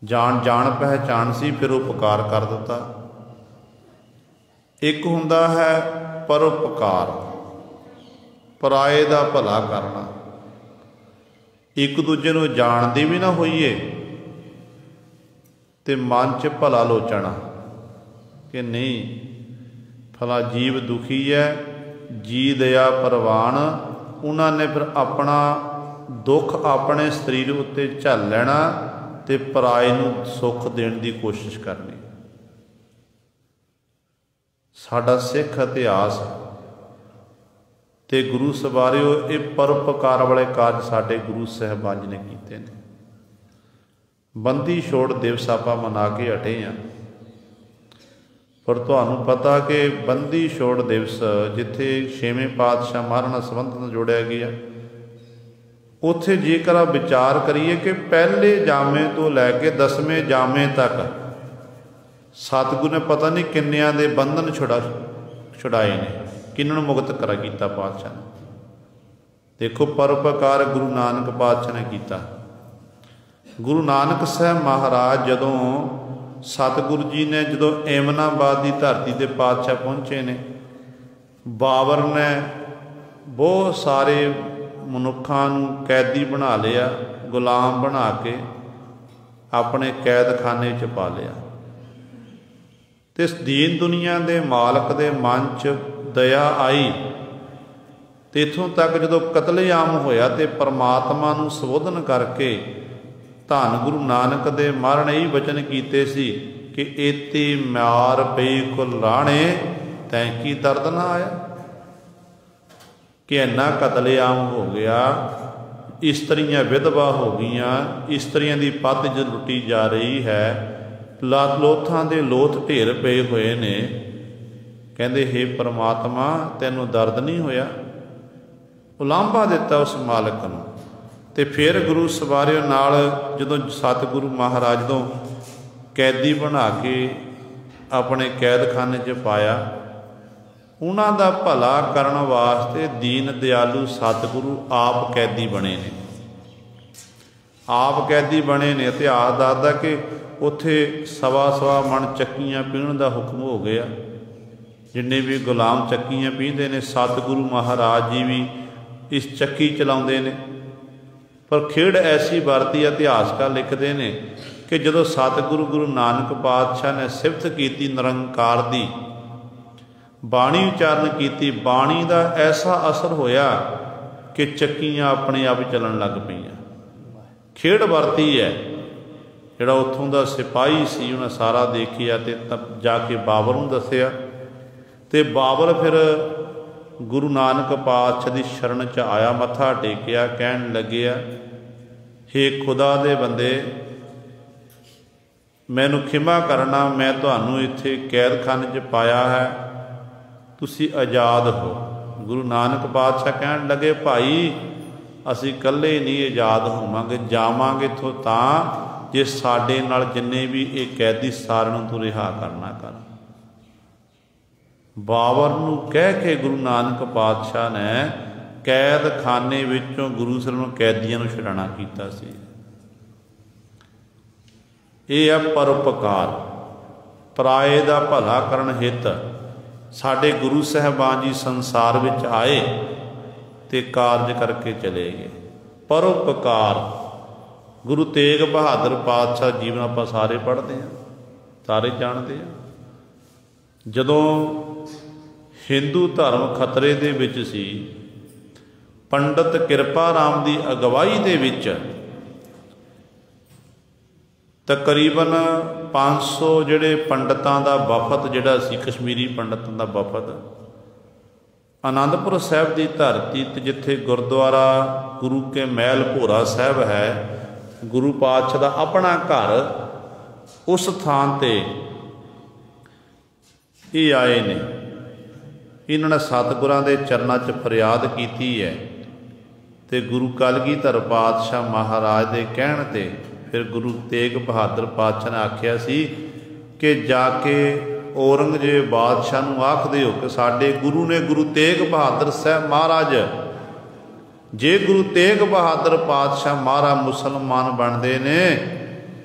S1: जान पहचान सी, फिर उपकार कर दिता। एक हुंदा है परोपकार, पराए का भला करना। एक दूजे नूं जानते भी ना होइए ते मन च भला लोचना कि नहीं फला जीव दुखी है, जी दया परवान, उन्होंने फिर अपना दुख अपने शरीर उत्ते झल लेना ते पराए नूं सुख देने की कोशिश करनी। साडा सिख इतिहास ते गुरु सवारिओ ये परोपकार वाले कार्य साडे गुरु साहिबान जी ने कीते ने। बंदी छोड़ दिवस आपां मना के हटे हैं, पर तुहानूं पता कि बंदी छोड़ दिवस जिथे छेवें पातशाह महाराज नाल संबंध नाल जोड़िया गया, उत्थे जेकर आप विचार करिए कि पहले जामे तो लैके 10वें जामे तक सतगुरु ने पता नहीं किन्नियां दे बंधन छुड़ाए ने, किन्हां नूं मुक्त करा कीता पातशाह ने। देखो परोपकार गुरु नानक पातशाह ने कीता। गुरु नानक साहब महाराज जदों सतगुरु जी ने जो एमनाबाद की धरती के पातशाह पहुँचे ने, बाबर ने बहुत सारे मनुखों कैदी बना लिया, गुलाम बना के अपने कैद खाने च पा लिया। तो इस दीन दुनिया के मालक के मन च दया आई तो इत्थों तक जो कतलेआम होया तो परमात्मा नूं संबोधन करके धन गुरु नानक दे महाराज ने यही वचन कीते सी कि एते म्यार पई कुल राणे तैं की दर्द ना आया। कि इन्ना कतलेआम हो गया, इस्त्रियां विधवा हो गई, इस्त्रियां की पत जो लुटी जा रही है, लोथां दे लोथ ढेर पे हुए ने। कहते हे परमात्मा तैनूं दर्द नहीं होया? उलांभा दिता उस मालक नूं। तो फिर गुरु सवारिओ नाल जदों सतगुरु महाराज तो कैदी बना के अपने कैद खाने च पाया, उन्हां दा भला करन वास्ते दीन दयालु सतगुरु आप कैदी बने ने। आप कैदी बने ने। इतिहास दसदा कि उत्थे सवा मन चक्कियां पीण का हुक्म हो गया। जिन्ने भी गुलाम चक्कियां पींदे ने, सतगुरु महाराज जी भी इस चक्की चलाउंदे ने। पर खेड़ ऐसी वरती इतिहासकार लिखते हैं कि जदों सतगुरु गुरु नानक पातशाह ने सिफत की निरंकार दी, बाणी उचारण की, बाणी का ऐसा असर होया कि चक्कियां अपने आप चलन लग पईयां। खेड़ वरती है ਜਿਹੜਾ ਉੱਥੋਂ ਦਾ ਸਿਪਾਹੀ ਸੀ ਉਹਨੇ ਸਾਰਾ ਦੇਖਿਆ ਤੇ ਜਾ ਕੇ ਬਾਬਰ ਨੂੰ ਦੱਸਿਆ। ਤੇ ਬਾਬਰ ਫਿਰ ਗੁਰੂ ਨਾਨਕ ਪਾਤਸ਼ਾਹ ਦੀ ਸ਼ਰਨ 'ਚ ਆਇਆ, ਮੱਥਾ ਟੇਕਿਆ, ਕਹਿਣ ਲੱਗਿਆ, ਹੇ ਖੁਦਾ ਦੇ ਬੰਦੇ, ਮੈਨੂੰ ਖਿਮਾ ਕਰਨਾ, ਮੈਂ ਤੁਹਾਨੂੰ ਇੱਥੇ ਕੈਦਖਾਨੇ 'ਚ ਪਾਇਆ ਹੈ, ਤੁਸੀਂ ਆਜ਼ਾਦ ਹੋ। ਗੁਰੂ ਨਾਨਕ ਪਾਤਸ਼ਾਹ ਕਹਿਣ ਲੱਗੇ, ਭਾਈ ਅਸੀਂ ਇਕੱਲੇ ਨਹੀਂ ਆਜ਼ਾਦ ਹੋਵਾਂਗੇ, ਜਾਵਾਂਗੇ ਇੱਥੋਂ ਤਾਂ ਜੇ ਸਾਡੇ ਨਾਲ ਜਿੰਨੇ ਵੀ ਇਹ ਕੈਦੀ ਸਾਰਿਆਂ ਨੂੰ ਤੂੰ ਰਿਹਾ ਕਰਨਾ ਕਰ। ਬਾਬਰ ਨੂੰ ਕਹਿ ਕੇ ਗੁਰੂ ਨਾਨਕ ਪਾਤਸ਼ਾਹ ਨੇ ਕੈਦਖਾਨੇ ਵਿੱਚੋਂ ਗੁਰੂ ਸਾਹਿਬ ਨੂੰ ਕੈਦੀਆਂ ਨੂੰ ਛੁਡਾਉਣਾ ਕੀਤਾ ਸੀ। ਇਹ ਹੈ ਪਰਉਪਕਾਰ, ਪਰਾਏ ਦਾ ਭਲਾ ਕਰਨ ਹਿੱਤ ਸਾਡੇ ਗੁਰੂ ਸਾਹਿਬਾਨ ਜੀ ਸੰਸਾਰ ਵਿੱਚ ਆਏ ਤੇ ਕਾਰਜ ਕਰਕੇ ਚਲੇ ਗਏ। ਪਰਉਪਕਾਰ ਗੁਰੂ ਤੇਗ ਬਹਾਦਰ ਪਾਤਸ਼ਾਹ ਜੀਵਨ ਆਪਾਂ ਸਾਰੇ ਪੜ੍ਹਦੇ ਹਾਂ, ਸਾਰੇ ਜਾਣਦੇ ਹਾਂ। ਜਦੋਂ ਹਿੰਦੂ ਧਰਮ ਖਤਰੇ ਦੇ ਵਿੱਚ ਸੀ, ਪੰਡਤ ਕਿਰਪਾ ਰਾਮ ਦੀ ਅਗਵਾਈ ਦੇ ਵਿੱਚ ਤਕਰੀਬਨ 500 ਜਿਹੜੇ ਪੰਡਤਾਂ ਦਾ ਵਫਦ ਜਿਹੜਾ ਸੀ, ਕਸ਼ਮੀਰੀ ਪੰਡਤਾਂ ਦਾ ਵਫਦ, ਅਨੰਦਪੁਰ ਸਾਹਿਬ ਦੀ ਧਰਤੀ ਤੇ ਜਿੱਥੇ ਗੁਰਦੁਆਰਾ ਗੁਰੂ ਕੇ ਮਹਿਲ ਭੋਰਾ ਸਾਹਿਬ ਹੈ, ਗੁਰੂ ਪਾਤਸ਼ਾਹ ਦਾ ਆਪਣਾ ਘਰ, ਉਸ ਥਾਂ ਤੇ ਇਹ ਆਏ ਨੇ। ਇਹਨਾਂ ਨੇ ਸਤਿਗੁਰਾਂ ਦੇ ਚਰਨਾਂ 'ਚ ਫਰਿਆਦ ਕੀਤੀ ਹੈ ਤੇ ਗੁਰੂ ਕਲਗੀਧਰ ਪਾਤਸ਼ਾਹ ਮਹਾਰਾਜ ਦੇ ਕਹਿਣ ਤੇ ਫਿਰ ਗੁਰੂ ਤੇਗ ਬਹਾਦਰ ਪਾਤਸ਼ਾਹ ਨੇ ਆਖਿਆ ਸੀ ਕਿ ਜਾ ਕੇ ਔਰੰਗਜ਼ੇਬ ਬਾਦਸ਼ਾਹ ਨੂੰ ਆਖਦੇ ਹੋ ਕਿ ਸਾਡੇ ਗੁਰੂ ਨੇ, ਗੁਰੂ ਤੇਗ ਬਹਾਦਰ ਸਾਹਿਬ ਮਹਾਰਾਜ, ਜੇ ਗੁਰੂ ਤੇਗ ਬਹਾਦਰ ਪਾਤਸ਼ਾਹ ਮਹਾਰਾਜ ਮੁਸਲਮਾਨ ਬਣਦੇ ਨੇ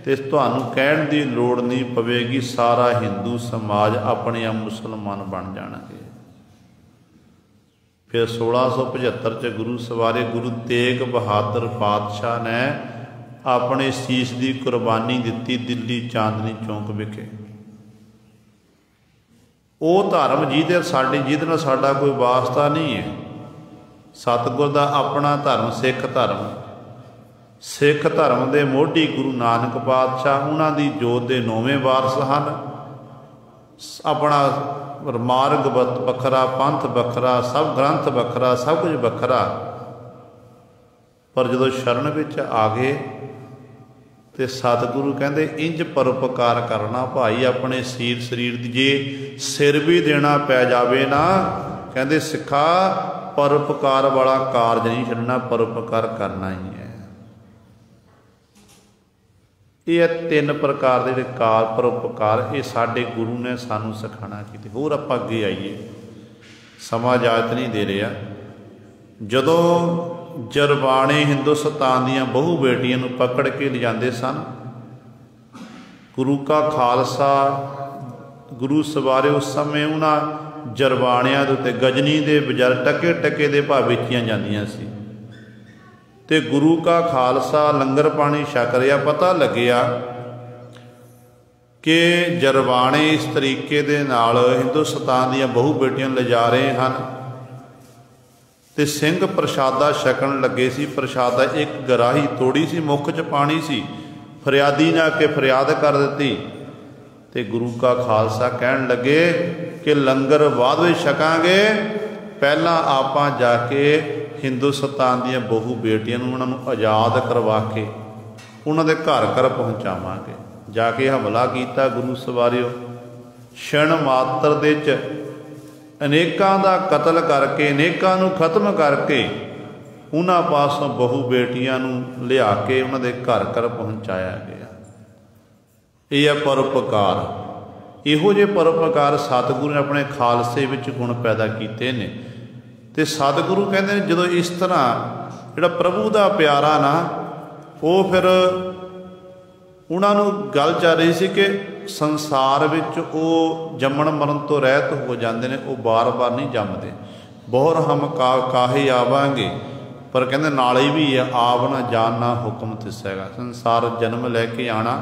S1: ਤੇ ਤੁਹਾਨੂੰ ਕਹਿਣ ਦੀ ਲੋੜ ਨਹੀਂ ਪਵੇਗੀ, ਸਾਰਾ ਹਿੰਦੂ ਸਮਾਜ ਆਪਣੇ ਆਪ ਮੁਸਲਮਾਨ ਬਣ ਜਾਣਗੇ। ਫਿਰ 1675 'ਚ ਗੁਰੂ ਸਵਾਰੇ ਗੁਰੂ ਤੇਗ ਬਹਾਦਰ ਪਾਤਸ਼ਾਹ ਨੇ ਆਪਣੇ ਸੀਸ ਦੀ ਕੁਰਬਾਨੀ ਦਿੱਤੀ ਦਿੱਲੀ ਚਾਂਦਨੀ ਚੌਂਕ ਵਿਖੇ। ਉਹ ਧਰਮ ਜਿਹਦੇ ਨਾਲ ਸਾਡਾ ਕੋਈ ਵਾਸਤਾ ਨਹੀਂ ਹੈ। ਸਤਿਗੁਰ ਦਾ ਆਪਣਾ ਧਰਮ ਸਿੱਖ ਧਰਮ, ਸਿੱਖ ਧਰਮ ਦੇ ਮੋਢੀ ਗੁਰੂ ਨਾਨਕ ਪਾਤਸ਼ਾਹ, ਉਹਨਾਂ ਦੀ ਜੋਤ ਦੇ 9ਵੇਂ ਵਾਰਸ ਹਨ। ਆਪਣਾ ਮਾਰਗ ਵੱਖਰਾ, ਪੰਥ ਵੱਖਰਾ, ਸਭ ਗ੍ਰੰਥ ਵੱਖਰਾ, ਸਭ ਕੁਝ ਵੱਖਰਾ। ਪਰ ਜਦੋਂ ਸ਼ਰਨ ਵਿੱਚ ਆ ਗਏ ਤੇ ਸਤਿਗੁਰੂ ਕਹਿੰਦੇ ਇੰਜ ਪਰਉਪਕਾਰ ਕਰਨਾ ਭਾਈ, ਆਪਣੇ ਸਰੀਰ ਦੀ ਜੇ ਸਿਰ ਵੀ ਦੇਣਾ ਪੈ ਜਾਵੇ ਨਾ, ਕਹਿੰਦੇ ਸਿੱਖਾ ਪਰਉਪਕਾਰ ਵਾਲਾ ਕਾਰਜ ਨਹੀਂ ਛੱਡਣਾ, ਪਰਉਪਕਾਰ ਕਰਨਾ ਹੀ ਹੈ। ਇਹ 3 ਪ੍ਰਕਾਰ ਦੇ ਜਿਹੜੇ ਪਰਉਪਕਾਰ, ਇਹ ਸਾਡੇ ਗੁਰੂ ਨੇ ਸਾਨੂੰ ਸਿਖਾਉਣਾ ਕੀਤੇ। ਹੋਰ ਆਪਾਂ ਅੱਗੇ ਆਈਏ, ਸਮਾਂ ਇਜਾਜ਼ਤ ਨਹੀਂ ਦੇ ਰਿਹਾ। ਜਦੋਂ ਜਰਵਾਣੇ ਹਿੰਦੁਸਤਾਨ ਦੀਆਂ ਬਹੂ ਬੇਟੀਆਂ ਨੂੰ ਪਕੜ ਕੇ ਲਿਜਾਂਦੇ ਸਨ, ਗੁਰੂ ਕਾ ਖਾਲਸਾ ਗੁਰੂ ਸਵਾਰੇ ਉਸ ਸਮੇਂ ਉਹਨਾਂ ਜਰਵਾਣਿਆਂ ਦੇ ਉੱਤੇ ਗਜਨੀ ਦੇ ਬਜ਼ਾਰ ਟਕੇ ਟਕੇ ਦੇ ਭਾਅ ਵੇਚੀਆਂ ਜਾਂਦੀਆਂ ਸੀ ਤੇ ਗੁਰੂ ਕਾ ਖਾਲਸਾ ਲੰਗਰ ਪਾਣੀ ਛਕ ਰਿਹਾ। ਪਤਾ ਲੱਗਿਆ ਕਿ ਜਰਵਾਣੇ ਇਸ ਤਰੀਕੇ ਦੇ ਨਾਲ ਹਿੰਦੁਸਤਾਨ ਦੀਆਂ ਬਹੂ ਬੇਟੀਆਂ ਲਿਜਾ ਰਹੇ ਹਨ ਤੇ ਸਿੰਘ ਪ੍ਰਸ਼ਾਦਾ ਛਕਣ ਲੱਗੇ ਸੀ। ਪ੍ਰਸ਼ਾਦਾ ਇੱਕ ਗਰਾਹੀ ਤੋੜੀ ਸੀ, ਮੁੱਖ 'ਚ ਪਾਣੀ ਸੀ। ਫਰਿਆਦੀ ਨੇ ਆ ਕੇ ਫਰਿਆਦ ਕਰ ਦਿੱਤੀ ਤੇ ਗੁਰੂ ਕਾ ਖਾਲਸਾ ਕਹਿਣ ਲੱਗੇ ਕਿ ਲੰਗਰ ਬਾਅਦ ਵਿੱਚ ਛਕਾਂਗੇ, ਪਹਿਲਾਂ ਆਪਾਂ ਜਾ ਕੇ ਹਿੰਦੁਸਤਾਨ ਦੀਆਂ ਬਹੂ ਬੇਟੀਆਂ ਨੂੰ, ਉਹਨਾਂ ਨੂੰ ਆਜ਼ਾਦ ਕਰਵਾ ਕੇ ਉਹਨਾਂ ਦੇ ਘਰ ਘਰ ਪਹੁੰਚਾਵਾਂਗੇ। ਜਾ ਕੇ ਹਮਲਾ ਕੀਤਾ ਗੁਰੂ ਸਵਾਰਿਓ, ਛਣ ਮਾਤਰ ਦੇ 'ਚ ਅਨੇਕਾਂ ਦਾ ਕਤਲ ਕਰਕੇ, ਅਨੇਕਾਂ ਨੂੰ ਖਤਮ ਕਰਕੇ ਉਹਨਾਂ ਪਾਸੋਂ ਬਹੂ ਬੇਟੀਆਂ ਨੂੰ ਲਿਆ ਕੇ ਉਹਨਾਂ ਦੇ ਘਰ ਘਰ ਪਹੁੰਚਾਇਆ ਗਿਆ। ਇਹ ਹੈ ਪਰਉਪਕਾਰ। ਇਹੋ ਜਿਹੇ ਪਰਉਪਕਾਰ ਸਤਿਗੁਰੂ ਨੇ ਆਪਣੇ ਖਾਲਸੇ ਵਿੱਚ ਗੁਣ ਪੈਦਾ ਕੀਤੇ ਨੇ। ਤੇ ਸਤਿਗੁਰੂ ਕਹਿੰਦੇ ਨੇ ਜਦੋਂ ਇਸ ਤਰ੍ਹਾਂ ਜਿਹੜਾ ਪ੍ਰਭੂ ਦਾ ਪਿਆਰਾ ਨਾ, ਉਹ ਫਿਰ ਉਹਨਾਂ ਨੂੰ ਗੱਲ ਚੱਲ ਰਹੀ ਸੀ ਕਿ ਸੰਸਾਰ ਵਿੱਚ ਉਹ ਜੰਮਣ ਮਰਨ ਤੋਂ ਰਹਿਤ ਹੋ ਜਾਂਦੇ ਨੇ, ਉਹ ਬਾਰ-ਬਾਰ ਨਹੀਂ ਜੰਮਦੇ। ਬਹੁਰ ਹਮ ਕਾਹੇ ਆਵਾਂਗੇ, ਪਰ ਕਹਿੰਦੇ ਨਾਲ ਹੀ ਵੀ ਆਵ ਨਾ ਜਾਣਾ ਹੁਕਮ ਤਿਸੈਗਾ। ਸੰਸਾਰ ਜਨਮ ਲੈ ਕੇ ਆਉਣਾ,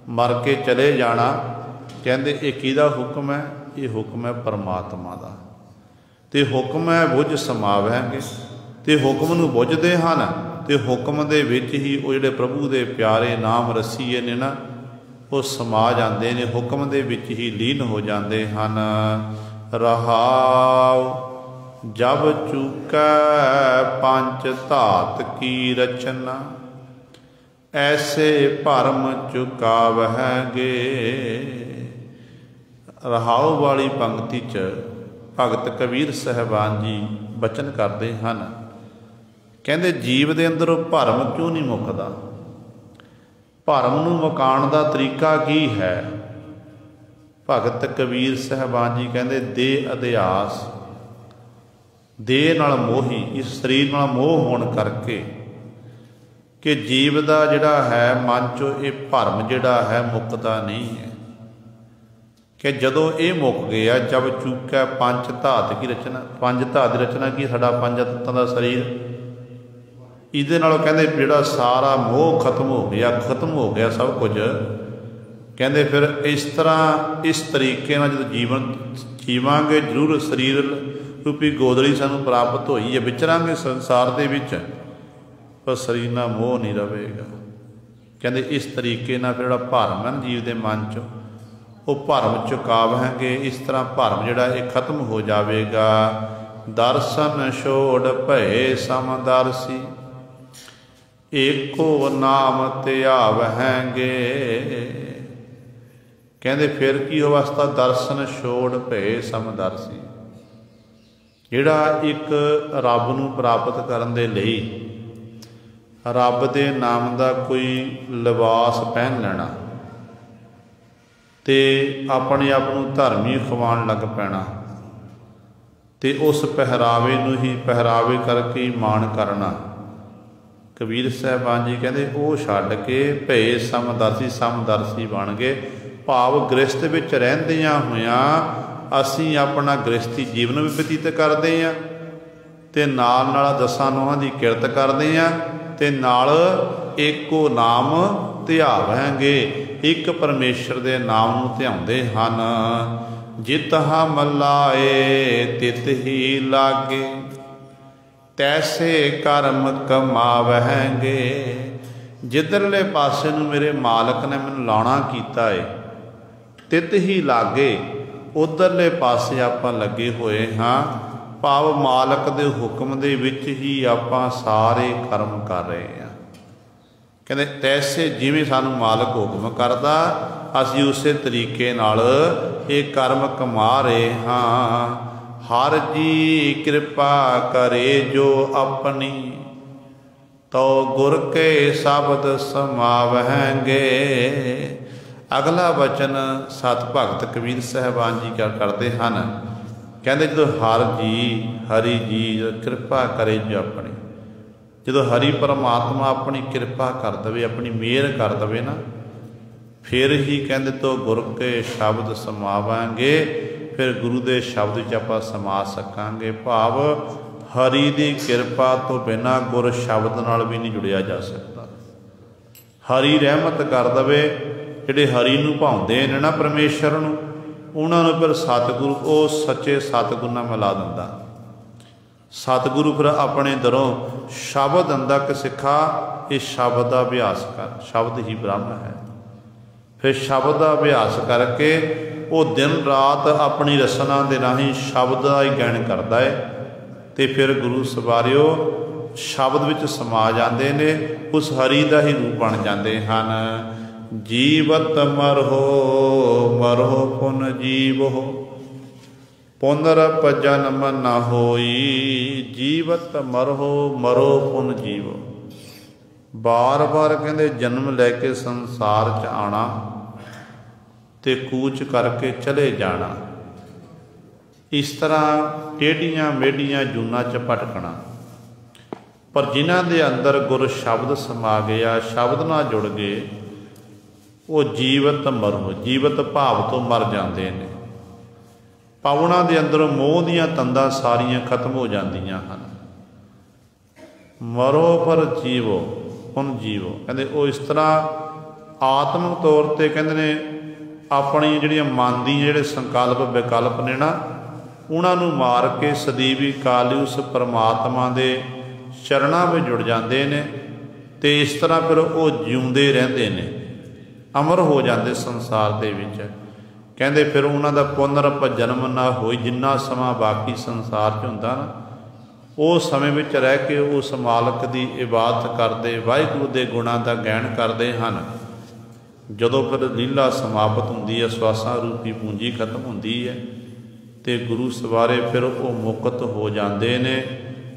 S1: ਮਰ ਕੇ ਚਲੇ ਜਾਣਾ। ਕਹਿੰਦੇ ਇਹ ਕਿਹਦਾ ਹੁਕਮ ਹੈ? ਇਹ ਹੁਕਮ ਹੈ ਪਰਮਾਤਮਾ ਦਾ। ਤੇ ਹੁਕਮ ਹੈ ਬੁੱਝ ਸਮਾਵੈਂਗੇ, ਤੇ ਹੁਕਮ ਨੂੰ ਬੁੱਝਦੇ ਹਨ ਤੇ ਹੁਕਮ ਦੇ ਵਿੱਚ ਹੀ ਉਹ ਜਿਹੜੇ ਪ੍ਰਭੂ ਦੇ ਪਿਆਰੇ ਨਾਮ ਰਸੀਏ ਨੇ ਨਾ ਉਹ ਸਮਾ ਜਾਂਦੇ ਨੇ, ਹੁਕਮ ਦੇ ਵਿੱਚ ਹੀ ਲੀਨ ਹੋ ਜਾਂਦੇ ਹਨ। ਰਹਾਉ ਜਬ ਚੁਕੈ ਪੰਚ ਧਾਤ ਕੀ ਰਚਨਾ, ਐਸੇ ਭਰਮ ਚੁਕਾਵਹਿਗੇ। ਰਹਾਉ ਵਾਲੀ ਪੰਕਤੀ 'ਚ ਭਗਤ ਕਬੀਰ ਸਾਹਿਬਾਨ ਜੀ ਬਚਨ ਕਰਦੇ ਹਨ। ਕਹਿੰਦੇ ਜੀਵ ਦੇ ਅੰਦਰ ਭਰਮ ਕਿਉਂ ਨਹੀਂ ਮੁੱਕਦਾ? ਭਰਮ ਨੂੰ ਮੁਕਾਉਣ ਦਾ ਤਰੀਕਾ ਕੀ ਹੈ? ਭਗਤ ਕਬੀਰ ਸਾਹਿਬਾਨ ਜੀ ਕਹਿੰਦੇ ਦੇਹ ਅਧਿਆਸ, ਦੇਹ ਨਾਲ ਮੋਹੀ, ਇਸ ਸਰੀਰ ਨਾਲ ਮੋਹ ਹੋਣ ਕਰਕੇ ਕਿ ਜੀਵ ਦਾ ਜਿਹੜਾ ਹੈ ਮਨ 'ਚੋਂ ਇਹ ਭਰਮ ਜਿਹੜਾ ਹੈ ਮੁੱਕਦਾ ਨਹੀਂ ਹੈ। ਕਿ ਜਦੋਂ ਇਹ ਮੁੱਕ ਗਿਆ, ਜਬ ਚੁੱਕਾ ਪੰਜ ਧਾਤ ਕੀ ਰਚਨਾ, ਪੰਜ ਧਾਤ ਦੀ ਰਚਨਾ ਕੀ? ਸਾਡਾ ਪੰਜ ਤੱਤਾਂ ਦਾ ਸਰੀਰ, ਇਹਦੇ ਨਾਲੋਂ ਕਹਿੰਦੇ ਜਿਹੜਾ ਸਾਰਾ ਮੋਹ ਖਤਮ ਹੋ ਗਿਆ ਸਭ ਕੁਝ। ਕਹਿੰਦੇ ਫਿਰ ਇਸ ਤਰ੍ਹਾਂ ਇਸ ਤਰੀਕੇ ਨਾਲ ਜਦੋਂ ਜੀਵਨ ਜੀਵਾਂਗੇ ਜ਼ਰੂਰ ਸਰੀਰ ਰੂਪੀ ਗੋਦੜੀ ਸਾਨੂੰ ਪ੍ਰਾਪਤ ਹੋਈ ਹੈ, ਵਿਚਰਾਂਗੇ ਸੰਸਾਰ ਦੇ ਵਿੱਚ, ਪਰ ਸਰੀਰ ਨਾਲ ਮੋਹ ਨਹੀਂ ਰਹੇਗਾ। ਕਹਿੰਦੇ ਇਸ ਤਰੀਕੇ ਨਾਲ ਫਿਰ ਜਿਹੜਾ ਭਰਮ ਹੈ ਨਾ ਜੀਵ ਦੇ ਮਨ 'ਚ, ਉਹ ਭਰਮ ਚੁਕਾਵਾਂਗੇ। ਇਸ ਤਰ੍ਹਾਂ ਭਰਮ ਜਿਹੜਾ ਇਹ ਖਤਮ ਹੋ ਜਾਵੇਗਾ। ਦਰਸ਼ਨ ਛੋੜ ਭਏ ਸਮਦਰਸੀ, ਏਕੋ ਨਾਮ ਧਿਆਵਹਿਗੇ। ਕਹਿੰਦੇ ਫਿਰ ਕੀ ਅਵਸਥਾ? ਦਰਸ਼ਨ ਛੋੜ ਭਏ ਸਮਦਰਸੀ, ਜਿਹੜਾ ਇੱਕ ਰੱਬ ਨੂੰ ਪ੍ਰਾਪਤ ਕਰਨ ਦੇ ਲਈ ਰੱਬ ਦੇ ਨਾਮ ਦਾ ਕੋਈ ਲਿਬਾਸ ਪਹਿਨ ਲੈਣਾ ਤੇ ਆਪਣੇ ਆਪ ਨੂੰ ਧਰਮੀ ਖਵਾਉਣ ਲੱਗ ਪੈਣਾ ਤੇ ਉਸ ਪਹਿਰਾਵੇ ਨੂੰ ਹੀ ਪਹਿਰਾਵੇ ਕਰਕੇ ਹੀ ਮਾਣ ਕਰਨਾ। ਕਬੀਰ ਸਾਹਿਬਾਨ ਜੀ ਕਹਿੰਦੇ ਉਹ ਛੱਡ ਕੇ ਭਏ ਸਮਦਰਸੀ, ਸਮਦਰਸੀ ਬਣ ਗਏ। ਭਾਵ ਗ੍ਰਸਥ ਵਿੱਚ ਰਹਿੰਦਿਆਂ ਹੋਇਆਂ ਅਸੀਂ ਆਪਣਾ ਗ੍ਰਸਥੀ ਜੀਵਨ ਵੀ ਬਤੀਤ ਕਰਦੇ ਹਾਂ ਤੇ ਨਾਲ ਨਾਲ ਦਸਾਂ ਨੋਹਾਂ ਦੀ ਕਿਰਤ ਕਰਦੇ ਹਾਂ ਤੇ ਨਾਲ ਏਕੋ ਨਾਮ ਧਿਆਵਾਂਗੇ, ਇੱਕ ਪਰਮੇਸ਼ਰ ਦੇ ਨਾਮ ਨੂੰ ਧਿਆਉਂਦੇ ਹਨ। ਜਿਤਹਾ ਮਲਾਏ ਤਿਤ ਹੀ ਲਾਗੇ, ਤੈਸੇ ਕਰਮ ਕਮਾਵਹਿਗੇ। ਜਿੱਧਰਲੇ ਪਾਸੇ ਨੂੰ ਮੇਰੇ ਮਾਲਕ ਨੇ ਮੈਨੂੰ ਲਾਉਣਾ ਕੀਤਾ ਏ, ਤਿਤ ਹੀ ਲਾਗੇ, ਉਧਰਲੇ ਪਾਸੇ ਆਪਾਂ ਲੱਗੇ ਹੋਏ ਹਾਂ। ਭਾਵ ਮਾਲਕ ਦੇ ਹੁਕਮ ਦੇ ਵਿੱਚ ਹੀ ਆਪਾਂ ਸਾਰੇ ਕਰਮ ਕਰ ਰਹੇ ਹਾਂ। ਕਹਿੰਦੇ ਤੈਸੇ, ਜਿਵੇਂ ਸਾਨੂੰ ਮਾਲਕ ਹੁਕਮ ਕਰਦਾ ਅਸੀਂ ਉਸੇ ਤਰੀਕੇ ਨਾਲ ਇਹ ਕਰਮ ਕਮਾ ਰਹੇ ਹਾਂ। ਹਰ ਜੀ ਕਿਰਪਾ ਕਰੇ ਜੋ ਆਪਣੀ, ਤੋ ਗੁਰ ਕੇ ਸ਼ਬਦ ਸਮਾਵਹਿਗੇ। ਅਗਲਾ ਵਚਨ ਸਤ ਭਗਤ ਕਬੀਰ ਸਾਹਿਬਾਨ ਜੀ ਕਿਆ ਕਰਦੇ ਹਨ? ਕਹਿੰਦੇ ਜਦੋਂ ਹਰੀ ਜੀ ਕਿਰਪਾ ਕਰੇ ਜੋ ਆਪਣੀ, ਜਦੋਂ ਹਰੀ ਪਰਮਾਤਮਾ ਆਪਣੀ ਕਿਰਪਾ ਕਰ ਦੇਵੇ, ਆਪਣੀ ਮਿਹਰ ਕਰ ਦੇਵੇ ਨਾ, ਫਿਰ ਹੀ ਕਹਿੰਦੇ ਤੋ ਗੁਰ ਕੇ ਸ਼ਬਦ ਸਮਾਵਾਂਗੇ, ਫਿਰ ਗੁਰੂ ਦੇ ਸ਼ਬਦ ਵਿੱਚ ਆਪਾਂ ਸਮਾ ਸਕਾਂਗੇ। ਭਾਵ ਹਰੀ ਦੀ ਕਿਰਪਾ ਤੋਂ ਬਿਨਾਂ ਗੁਰ ਸ਼ਬਦ ਨਾਲ ਵੀ ਨਹੀਂ ਜੁੜਿਆ ਜਾ ਸਕਦਾ। ਹਰੀ ਰਹਿਮਤ ਕਰ ਦੇਵੇ, ਜਿਹੜੇ ਹਰੀ ਨੂੰ ਭਾਉਂਦੇ ਨੇ ਨਾ ਪਰਮੇਸ਼ਰ ਨੂੰ, ਉਹਨਾਂ ਨੂੰ ਫਿਰ ਸਤਿਗੁਰੂ ਉਹ ਸੱਚੇ ਸਤਿਗੁਰੂ ਨਾਲ ਮਿਲਾ ਦਿੰਦਾ। ਸਤਿਗੁਰੂ ਫਿਰ ਆਪਣੇ ਦਰੋਂ ਸ਼ਬਦ ਦਿੰਦਾ ਕਿ ਸਿੱਖਾ ਇਹ ਸ਼ਬਦ ਦਾ ਅਭਿਆਸ ਕਰ, ਸ਼ਬਦ ਹੀ ਬ੍ਰਹਮ ਹੈ। ਫਿਰ ਸ਼ਬਦ ਦਾ ਅਭਿਆਸ ਕਰਕੇ ਉਹ ਦਿਨ ਰਾਤ ਆਪਣੀ ਰਸਨਾ ਦੇ ਰਾਹੀਂ ਸ਼ਬਦ ਦਾ ਹੀ ਗਿਆਨ ਕਰਦਾ ਹੈ ਤੇ ਫਿਰ ਗੁਰੂ ਸਵਾਰਿਓ ਸ਼ਬਦ ਵਿੱਚ ਸਮਾ ਜਾਂਦੇ ਨੇ, ਉਸ ਹਰੀ ਦਾ ਹੀ ਰੂਪ ਬਣ ਜਾਂਦੇ ਹਨ। ਜੀਵਤ ਮਰੋ ਪੁਨ ਜੀਵੋ, ਪੁਨਰਪ ਜਨਮ ਨ ਹੋਈ। ਜੀਵਤ ਮਰੋ ਪੁਨ ਜੀਵੋ, ਬਾਰ ਬਾਰ ਕਹਿੰਦੇ ਜਨਮ ਲੈ ਕੇ ਸੰਸਾਰ 'ਚ ਆਉਣਾ ਤੇ ਕੂਚ ਕਰਕੇ ਚਲੇ ਜਾਣਾ। ਇਸ ਤਰ੍ਹਾਂ ਟੇਢੀਆਂ ਮੇਢੀਆਂ ਜੂਨਾਂ 'ਚ ਭਟਕਣਾ। ਪਰ ਜਿਨ੍ਹਾਂ ਦੇ ਅੰਦਰ ਗੁਰ ਸ਼ਬਦ ਸਮਾ ਗਿਆ, ਸ਼ਬਦ ਨਾਲ ਜੁੜ ਗਏ, ਉਹ ਜੀਵਤ ਜੀਵਤ ਭਾਵ ਤੋਂ ਮਰ ਜਾਂਦੇ ਨੇ। ਪਾਵਨਾਂ ਦੇ ਅੰਦਰ ਮੋਹ ਦੀਆਂ ਤੰਦਾਂ ਸਾਰੀਆਂ ਖਤਮ ਹੋ ਜਾਂਦੀਆਂ ਹਨ। ਮਰੋ ਪਰ ਜੀਵੋ ਹੁਣ ਜੀਵੋ, ਕਹਿੰਦੇ ਉਹ ਇਸ ਤਰ੍ਹਾਂ ਆਤਮਿਕ ਤੌਰ 'ਤੇ ਕਹਿੰਦੇ ਨੇ ਆਪਣੀ ਜਿਹੜੀਆਂ ਮਨ ਦੀਆਂ ਜਿਹੜੇ ਸੰਕਲਪ ਵਿਕਲਪ ਨੇ ਨਾ, ਉਹਨਾਂ ਨੂੰ ਮਾਰ ਕੇ ਸਦੀਵੀ ਕਾਲੀ ਉਸ ਪਰਮਾਤਮਾ ਦੇ ਚਰਨਾਂ ਵਿੱਚ ਜੁੜ ਜਾਂਦੇ ਨੇ ਤੇ ਇਸ ਤਰ੍ਹਾਂ ਫਿਰ ਉਹ ਜਿਉਂਦੇ ਰਹਿੰਦੇ ਨੇ, ਅਮਰ ਹੋ ਜਾਂਦੇ ਸੰਸਾਰ ਦੇ ਵਿੱਚ। ਕਹਿੰਦੇ ਫਿਰ ਉਹਨਾਂ ਦਾ ਪੁਨਰ ਜਨਮ ਨਾ ਹੋਈ। ਜਿੰਨਾ ਸਮਾਂ ਬਾਕੀ ਸੰਸਾਰ 'ਚ ਹੁੰਦਾ ਨਾ, ਉਸ ਸਮੇਂ ਵਿੱਚ ਰਹਿ ਕੇ ਉਸ ਮਾਲਕ ਦੀ ਇਬਾਦਤ ਕਰਦੇ, ਵਾਹਿਗੁਰੂ ਦੇ ਗੁਣਾਂ ਦਾ ਗਾਇਨ ਕਰਦੇ ਹਨ। ਜਦੋਂ ਫਿਰ ਲੀਲਾ ਸਮਾਪਤ ਹੁੰਦੀ ਹੈ, ਸਵਾਸਾਂ ਰੂਪੀ ਪੂੰਜੀ ਖਤਮ ਹੁੰਦੀ ਹੈ ਤੇ ਗੁਰੂ ਸਵਾਰੇ ਫਿਰ ਉਹ ਮੁਕਤ ਹੋ ਜਾਂਦੇ ਨੇ।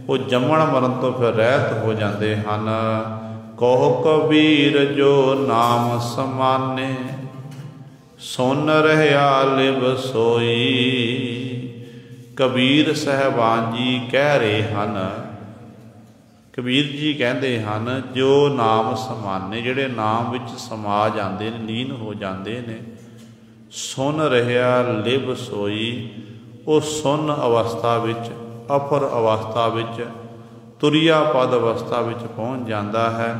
S1: ਉਹ ਜੰਮਣ ਮਰਨ ਤੋਂ ਫਿਰ ਰਹਿਤ ਹੋ ਜਾਂਦੇ ਹਨ। ਕਹੋ ਕਬੀਰ ਜੋ ਨਾਮ ਸਮਾਨੇ, ਸੁਨ ਰਹਿਆ ਲਿਵ ਸੋਈ। ਕਬੀਰ ਸਾਹਿਬਾਨ ਜੀ ਕਹਿ ਰਹੇ ਹਨ, ਕਬੀਰ ਜੀ ਕਹਿੰਦੇ ਹਨ, ਜੋ ਨਾਮ ਸਮਾਨੇ, ਜਿਹੜੇ ਨਾਮ ਵਿੱਚ ਸਮਾ ਜਾਂਦੇ ਨੇ, ਲੀਨ ਹੋ ਜਾਂਦੇ ਨੇ। ਸੁਨ ਰਹਿਆ ਲਿਵ ਸੋਈ, ਉਹ ਸੁਨ ਅਵਸਥਾ ਵਿੱਚ, ਅਪਰ ਅਵਸਥਾ ਵਿੱਚ, ਤੁਰਿਆ ਪਦ ਅਵਸਥਾ ਵਿੱਚ ਪਹੁੰਚ ਜਾਂਦਾ ਹੈ।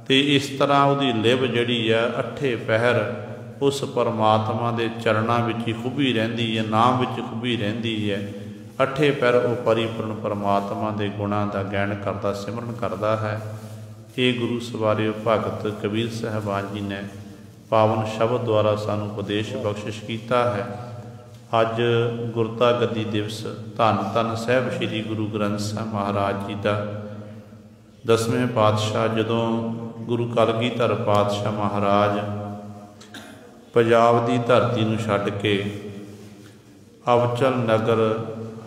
S1: ਤੇ ਇਸ ਤਰ੍ਹਾਂ ਉਹਦੀ ਲਿਵ ਜਿਹੜੀ ਹੈ ਅੱਠੇ ਪਹਿਰ ਉਸ ਪਰਮਾਤਮਾ ਦੇ ਚਰਨਾਂ ਵਿੱਚ ਹੀ ਖੁੱਭੀ ਰਹਿੰਦੀ ਹੈ, ਨਾਮ ਵਿੱਚ ਖੁੱਭੀ ਰਹਿੰਦੀ ਹੈ। ਅੱਠੇ ਪਹਿਰ ਉਹ ਪਰਿਪੂਰਨ ਪਰਮਾਤਮਾ ਦੇ ਗੁਣਾਂ ਦਾ ਗਾਇਨ ਕਰਦਾ, ਸਿਮਰਨ ਕਰਦਾ ਹੈ। ਇਹ ਗੁਰੂ ਸਵਾਰਿਓ ਭਗਤ ਕਬੀਰ ਸਾਹਿਬਾਨ ਜੀ ਨੇ ਪਾਵਨ ਸ਼ਬਦ ਦੁਆਰਾ ਸਾਨੂੰ ਉਪਦੇਸ਼ ਬਖਸ਼ਿਸ਼ ਕੀਤਾ ਹੈ। ਅੱਜ ਗੁਰਤਾ ਗੱਦੀ ਦਿਵਸ, ਧੰਨ ਧੰਨ ਸਾਹਿਬ ਸ੍ਰੀ ਗੁਰੂ ਗ੍ਰੰਥ ਸਾਹਿਬ ਮਹਾਰਾਜ ਜੀ ਦਾ 10ਵੇਂ ਪਾਤਸ਼ਾਹ, ਜਦੋਂ ਗੁਰੂ ਕਲਗੀਧਰ ਪਾਤਸ਼ਾਹ ਮਹਾਰਾਜ ਪੰਜਾਬ ਦੀ ਧਰਤੀ ਨੂੰ ਛੱਡ ਕੇ ਅਬਚਲ ਨਗਰ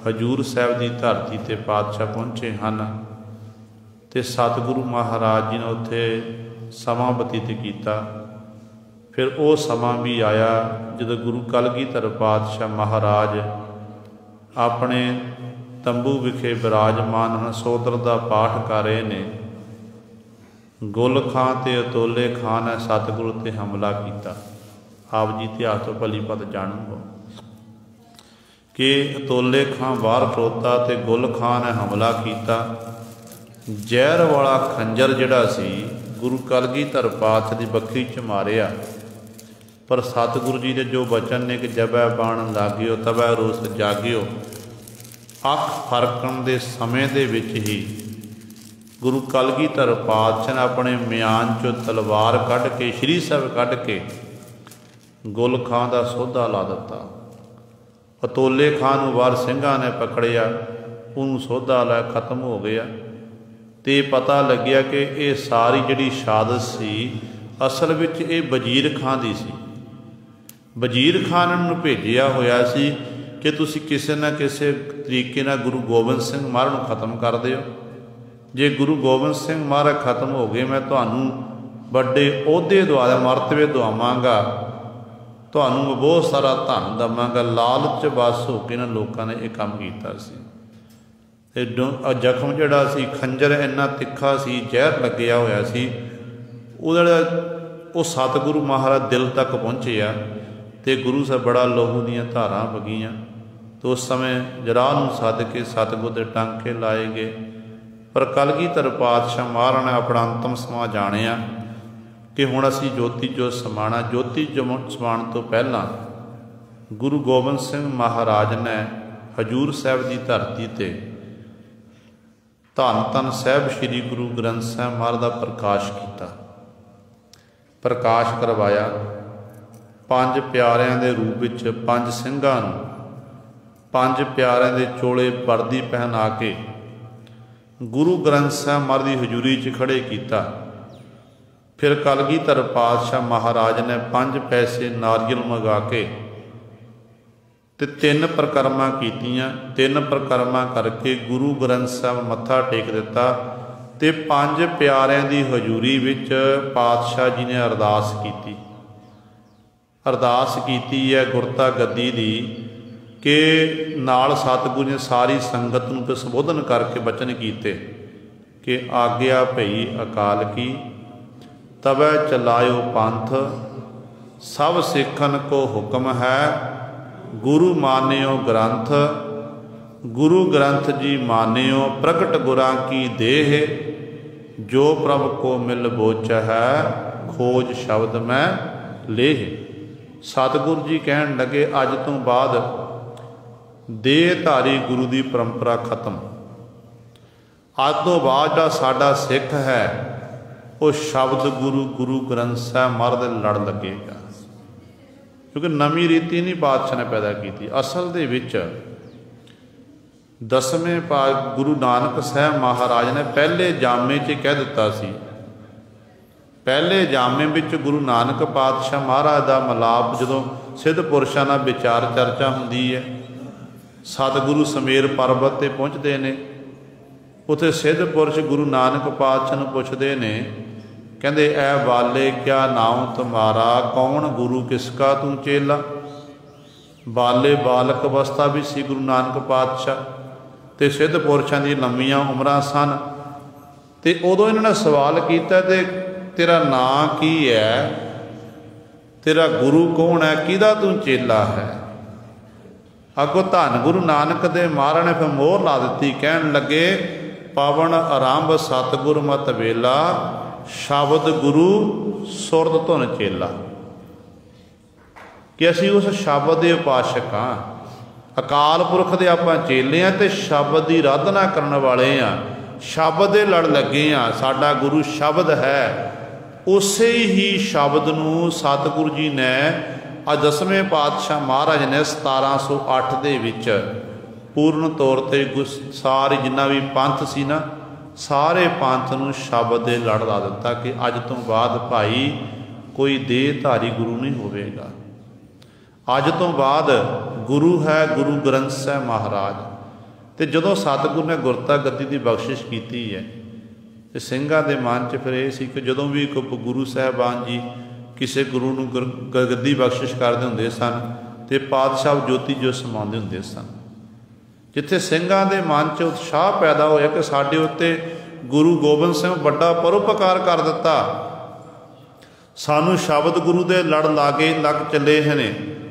S1: ਹਜੂਰ ਸਾਹਿਬ ਦੀ ਧਰਤੀ 'ਤੇ ਪਾਤਸ਼ਾਹ ਪਹੁੰਚੇ ਹਨ ਅਤੇ ਸਤਿਗੁਰੂ ਮਹਾਰਾਜ ਜੀ ਨੇ ਉੱਥੇ ਸਮਾਂ ਬਤੀਤ ਕੀਤਾ। ਫਿਰ ਉਹ ਸਮਾਂ ਵੀ ਆਇਆ ਜਦੋਂ ਗੁਰੂ ਕਲਗੀਧਰ ਪਾਤਸ਼ਾਹ ਮਹਾਰਾਜ ਆਪਣੇ ਤੰਬੂ ਵਿਖੇ ਬਿਰਾਜਮਾਨ ਹਨ, ਸੋਤਰ ਦਾ ਪਾਠ ਕਰ ਰਹੇ ਨੇ। ਗੁਲ ਖਾਂ ਤੇ ਅਤੋਲੇ ਖਾਂ ਨੇ ਸਤਿਗੁਰੂ 'ਤੇ ਹਮਲਾ ਕੀਤਾ। ਆਪ ਜੀ ਇਤਿਹਾਸ ਤੋਂ ਭਲੀ ਭਾਂਤ ਜਾਣੂ ਕਿ ਅਤੋਲੇ ਖਾਂ ਬਾਹਰ ਖਲੋਤਾ ਤੇ ਗੁਲ ਖਾਂ ਨੇ ਹਮਲਾ ਕੀਤਾ। ਜ਼ਹਿਰ ਵਾਲਾ ਖੰਜਰ ਜਿਹੜਾ ਸੀ ਗੁਰੂ ਕਲਗੀਧਰ ਪਾਤਸ਼ਾਹ ਦੀ ਬੱਖੀ 'ਚ ਮਾਰਿਆ, ਪਰ ਸਤਿਗੁਰੂ ਜੀ ਦੇ ਜੋ ਬਚਨ ਨੇ ਕਿ ਜਬੈ ਬਾਣ ਲਾਗਿਓ ਤਬੈ ਰੋਸ ਜਾਗਿਓ, ਅੱਖ ਫਰਕਣ ਦੇ ਸਮੇਂ ਦੇ ਵਿੱਚ ਹੀ ਗੁਰੂ ਕਲਗੀਧਰ ਪਾਤਸ਼ਾਹ ਨੇ ਆਪਣੇ ਮਿਆਨ 'ਚੋਂ ਤਲਵਾਰ ਕੱਢ ਕੇ, ਸ਼੍ਰੀ ਸਾਹਿਬ ਕੱਢ ਕੇ ਗੁਲ ਖਾਂ ਦਾ ਸੋਧਾ ਲਾ ਦਿੱਤਾ। ਅਤੋਲੇ ਖਾਂ ਨੂੰ ਵਾਰ ਸਿੰਘਾਂ ਨੇ ਪਕੜਿਆ, ਉਹਨੂੰ ਸੋਧਾ ਲੈ ਖਤਮ ਹੋ ਗਿਆ। ਤੇ ਪਤਾ ਲੱਗਿਆ ਕਿ ਇਹ ਸਾਰੀ ਜਿਹੜੀ ਸ਼ਹਾਦਤ ਸੀ ਅਸਲ ਵਿੱਚ ਇਹ ਵਜ਼ੀਰ ਖਾਂ ਦੀ ਸੀ। ਵਜ਼ੀਰ ਖਾਨ ਨੂੰ ਭੇਜਿਆ ਹੋਇਆ ਸੀ ਕਿ ਤੁਸੀਂ ਕਿਸੇ ਨਾ ਕਿਸੇ ਤਰੀਕੇ ਨਾਲ ਗੁਰੂ ਗੋਬਿੰਦ ਸਿੰਘ ਮਹਾਰਾਜ ਨੂੰ ਖਤਮ ਕਰ ਦਿਓ। ਜੇ ਗੁਰੂ ਗੋਬਿੰਦ ਸਿੰਘ ਮਹਾਰਾਜ ਖਤਮ ਹੋ ਗਏ, ਮੈਂ ਤੁਹਾਨੂੰ ਵੱਡੇ ਅਹੁਦੇ ਦੁਆਰਾ ਮਰਤਬੇ ਦਵਾਵਾਂਗਾ, ਤੁਹਾਨੂੰ ਬਹੁਤ ਸਾਰਾ ਧਨ ਦੇਵਾਂਗਾ। ਲਾਲਚ ਵਸ ਹੋ ਕੇ ਇਹਨਾਂ ਲੋਕਾਂ ਨੇ ਇਹ ਕੰਮ ਕੀਤਾ ਸੀ। ਤੇ ਜ਼ਖਮ ਜਿਹੜਾ ਸੀ, ਖੰਜਰ ਇੰਨਾ ਤਿੱਖਾ ਸੀ, ਜ਼ਹਿਰ ਲੱਗਿਆ ਹੋਇਆ ਸੀ, ਉਹ ਸਤਿਗੁਰੂ ਮਹਾਰਾਜ ਦਿਲ ਤੱਕ ਪਹੁੰਚਿਆ ਤੇ ਗੁਰੂ ਸਾਹਿਬ ਬੜਾ ਲਹੂ ਦੀਆਂ ਧਾਰਾਂ ਵਗੀਆਂ। ਤੇ ਉਸ ਸਮੇਂ ਜਰਾਹ ਨੂੰ ਸੱਦ ਕੇ ਸਤਿਗੁਰ ਦੇ ਟਾਂਕੇ ਲਾਏ ਗਏ। ਪਰ ਕਲਗੀਧਰ ਪਾਤਸ਼ਾਹ ਮਹਾਰਾਜ ਨੇ ਆਪਣਾ ਅੰਤਮ ਸਮਾਂ ਜਾਣਿਆ ਕਿ ਹੁਣ ਅਸੀਂ ਜੋਤੀ ਜੋਤ ਸਮਾਣਾ। ਜੋਤੀ ਸਮਾਉਣ ਤੋਂ ਪਹਿਲਾਂ ਗੁਰੂ ਗੋਬਿੰਦ ਸਿੰਘ ਮਹਾਰਾਜ ਨੇ ਹਜੂਰ ਸਾਹਿਬ ਦੀ ਧਰਤੀ 'ਤੇ ਧੰਨ ਧੰਨ ਸਾਹਿਬ ਸ੍ਰੀ ਗੁਰੂ ਗ੍ਰੰਥ ਸਾਹਿਬ ਮਹਾਰਾਜ ਦਾ ਪ੍ਰਕਾਸ਼ ਕੀਤਾ, ਪ੍ਰਕਾਸ਼ ਕਰਵਾਇਆ। 5 ਪਿਆਰਿਆਂ ਦੇ ਰੂਪ ਵਿੱਚ 5 ਸਿੰਘਾਂ ਨੂੰ 5 ਪਿਆਰਿਆਂ ਦੇ ਚੋਲੇ ਵਰਦੀ ਪਹਿਨਾ ਕੇ ਗੁਰੂ ਗ੍ਰੰਥ ਸਾਹਿਬ ਮਹਾਰਾਜ ਦੀ ਹਜ਼ੂਰੀ 'ਚ ਖੜੇ ਕੀਤਾ। ਫਿਰ ਕਲਗੀਧਰ ਪਾਤਸ਼ਾਹ ਮਹਾਰਾਜ ਨੇ 5 ਪੈਸੇ ਨਾਰੀਅਲ ਮੰਗਾ ਕੇ ਤੇ 3 ਪ੍ਰਕਰਮਾਂ ਕੀਤੀਆਂ। 3 ਪ੍ਰਕਰਮਾਂ ਕਰਕੇ ਗੁਰੂ ਗ੍ਰੰਥ ਸਾਹਿਬ ਮੱਥਾ ਟੇਕ ਦਿੱਤਾ ਤੇ 5 ਪਿਆਰਿਆਂ ਦੀ ਹਜ਼ੂਰੀ ਵਿੱਚ ਪਾਤਸ਼ਾਹ ਜੀ ਨੇ ਅਰਦਾਸ ਕੀਤੀ। ਅਰਦਾਸ ਕੀਤੀ ਹੈ ਗੁਰਤਾ ਗੱਦੀ ਦੀ ਕਿ ਨਾਲ ਸਤਿਗੁਰੂ ਨੇ ਸਾਰੀ ਸੰਗਤ ਨੂੰ ਤੇ ਸੰਬੋਧਨ ਕਰਕੇ ਬਚਨ ਕੀਤੇ ਕਿ ਆਗਿਆ ਭਈ ਅਕਾਲ ਕੀ, ਤਬੈ ਚਲਾਇਓ ਪੰਥ, ਸਭ ਸਿੱਖਨ ਕੋ ਹੁਕਮ ਹੈ, ਗੁਰੂ ਮਾਨਿਓ ਗ੍ਰੰਥ। ਗੁਰੂ ਗ੍ਰੰਥ ਜੀ ਮਾਨਿਓ, ਪ੍ਰਗਟ ਗੁਰਾਂ ਕੀ ਦੇਹ, ਜੋ ਪ੍ਰਭ ਕੋ ਮਿਲ ਬੋਚ ਹੈ, ਖੋਜ ਸ਼ਬਦ ਮੈਂ ਲੇਹ। ਸਤਿਗੁਰੂ ਜੀ ਕਹਿਣ ਲੱਗੇ ਅੱਜ ਤੋਂ ਬਾਅਦ ਦੇਹਧਾਰੀ ਗੁਰੂ ਦੀ ਪਰੰਪਰਾ ਖਤਮ। ਅੱਜ ਤੋਂ ਬਾਅਦ ਜਿਹੜਾ ਸਾਡਾ ਸਿੱਖ ਹੈ ਉਹ ਸ਼ਬਦ ਗੁਰੂ ਗੁਰੂ ਗ੍ਰੰਥ ਸਾਹਿਬ ਮਹਾਰਾਜ ਦੇ ਲੜ ਲੱਗੇਗਾ, ਕਿਉਂਕਿ ਨਵੀਂ ਰੀਤੀ ਨਹੀਂ ਪਾਤਸ਼ਾਹ ਨੇ ਪੈਦਾ ਕੀਤੀ। ਅਸਲ ਦੇ ਵਿੱਚ ਦਸਵੇਂ ਗੁਰੂ ਨਾਨਕ ਸਾਹਿਬ ਮਹਾਰਾਜ ਨੇ ਪਹਿਲੇ ਜਾਮੇ 'ਚ ਕਹਿ ਦਿੱਤਾ ਸੀ। ਪਹਿਲੇ ਜਾਮੇ ਵਿੱਚ ਗੁਰੂ ਨਾਨਕ ਪਾਤਸ਼ਾਹ ਮਹਾਰਾਜ ਦਾ ਮਿਲਾਪ ਜਦੋਂ ਸਿੱਧ ਪੁਰਸ਼ਾਂ ਨਾਲ ਵਿਚਾਰ ਚਰਚਾ ਹੁੰਦੀ ਹੈ, ਸਤਿਗੁਰੂ ਸਮੇਰ ਪਰਬਤ 'ਤੇ ਪਹੁੰਚਦੇ ਨੇ। ਉੱਥੇ ਸਿੱਧ ਪੁਰਸ਼ ਗੁਰੂ ਨਾਨਕ ਪਾਤਸ਼ਾਹ ਨੂੰ ਪੁੱਛਦੇ ਨੇ, ਕਹਿੰਦੇ ਐ ਬਾਲੇ ਕਿਆ ਨਾਮ ਤੁਮਾਰਾ, ਕੌਣ ਗੁਰੂ ਕਿਸਕਾ ਤੂੰ ਚੇਲਾ। ਬਾਲੇ ਬਾਲਕ ਅਵਸਥਾ ਵੀ ਸੀ ਗੁਰੂ ਨਾਨਕ ਪਾਤਸ਼ਾਹ, ਤੇ ਸਿੱਧ ਪੁਰਸ਼ਾਂ ਦੀ ਲੰਮੀਆਂ ਉਮਰਾਂ ਸਨ। ਤੇ ਉਦੋਂ ਇਹਨਾਂ ਨੇ ਸਵਾਲ ਕੀਤਾ, ਤੇ ਤੇਰਾ ਨਾਂ ਕੀ ਹੈ, ਤੇਰਾ ਗੁਰੂ ਕੌਣ ਹੈ, ਕਿਹਦਾ ਤੂੰ ਚੇਲਾ ਹੈ। ਅੱਗੋਂ ਧੰਨ ਗੁਰੂ ਨਾਨਕ ਦੇ ਮਹਾਰਾਜ ਨੇ ਫਿਰ ਮੋਹਰ ਲਾ ਦਿੱਤੀ, ਕਹਿਣ ਲੱਗੇ ਪਵਨ ਆਰੰਭ ਸਤਿਗੁਰ ਮਤ ਵੇਲਾ, ਸ਼ਬਦ ਗੁਰੂ ਸੁਰਤ ਧੁਨ ਚੇਲਾ। ਕਿ ਅਸੀਂ ਉਸ ਸ਼ਬਦ ਦੇ ਉਪਾਸ਼ਕ ਹਾਂ, ਅਕਾਲ ਪੁਰਖ ਦੇ ਆਪਾਂ ਚੇਲੇ ਹਾਂ, ਤੇ ਸ਼ਬਦ ਦੀ ਆਰਾਧਨਾ ਕਰਨ ਵਾਲੇ ਹਾਂ, ਸ਼ਬਦ ਦੇ ਲੜ ਲੱਗੇ ਹਾਂ। ਸਾਡਾ ਗੁਰੂ ਸ਼ਬਦ ਹੈ। ਉਸੇ ਹੀ ਸ਼ਬਦ ਨੂੰ ਸਤਿਗੁਰੂ ਜੀ ਨੇ ਅੱਜ ਦਸਵੇਂ ਪਾਤਸ਼ਾਹ ਮਹਾਰਾਜ ਨੇ 1708 ਦੇ ਵਿੱਚ ਪੂਰਨ ਤੌਰ 'ਤੇ ਸਾਰੀ ਜਿੰਨਾ ਵੀ ਪੰਥ ਸੀ ਨਾ, ਸਾਰੇ ਪੰਥ ਨੂੰ ਸ਼ਬਦ ਦੇ ਲੜ ਲਾ ਦਿੱਤਾ ਕਿ ਅੱਜ ਤੋਂ ਬਾਅਦ ਭਾਈ ਕੋਈ ਦੇਹਧਾਰੀ ਗੁਰੂ ਨਹੀਂ ਹੋਵੇਗਾ। ਅੱਜ ਤੋਂ ਬਾਅਦ ਗੁਰੂ ਹੈ ਗੁਰੂ ਗ੍ਰੰਥ ਸਾਹਿਬ ਮਹਾਰਾਜ। ਤੇ ਜਦੋਂ ਸਤਿਗੁਰੂ ਨੇ ਗੁਰਤਾ ਗੱਦੀ ਦੀ ਬਖਸ਼ਿਸ਼ ਕੀਤੀ ਹੈ, ਤੇ ਸਿੰਘਾਂ ਦੇ ਮਨ 'ਚ ਫਿਰ ਇਹ ਸੀ ਕਿ ਜਦੋਂ ਵੀ ਕੋਈ ਗੁਰੂ ਸਾਹਿਬਾਨ ਜੀ ਕਿਸੇ ਗੁਰੂ ਨੂੰ ਗੱਦੀ ਬਖਸ਼ਿਸ਼ ਕਰਦੇ ਹੁੰਦੇ ਸਨ, ਤੇ ਪਾਤਸ਼ਾਹ ਜੋਤੀ ਜੋ ਸਮਾਉਂਦੇ ਹੁੰਦੇ ਸਨ। ਜਿੱਥੇ ਸਿੰਘਾਂ ਦੇ ਮਨ 'ਚ ਉਤਸ਼ਾਹ ਪੈਦਾ ਹੋਇਆ ਕਿ ਸਾਡੇ ਉੱਤੇ ਗੁਰੂ ਗੋਬਿੰਦ ਸਿੰਘ ਵੱਡਾ ਪਰਉਪਕਾਰ ਕਰ ਦਿੱਤਾ, ਸਾਨੂੰ ਸ਼ਬਦ ਗੁਰੂ ਦੇ ਲੜ ਲੱਗ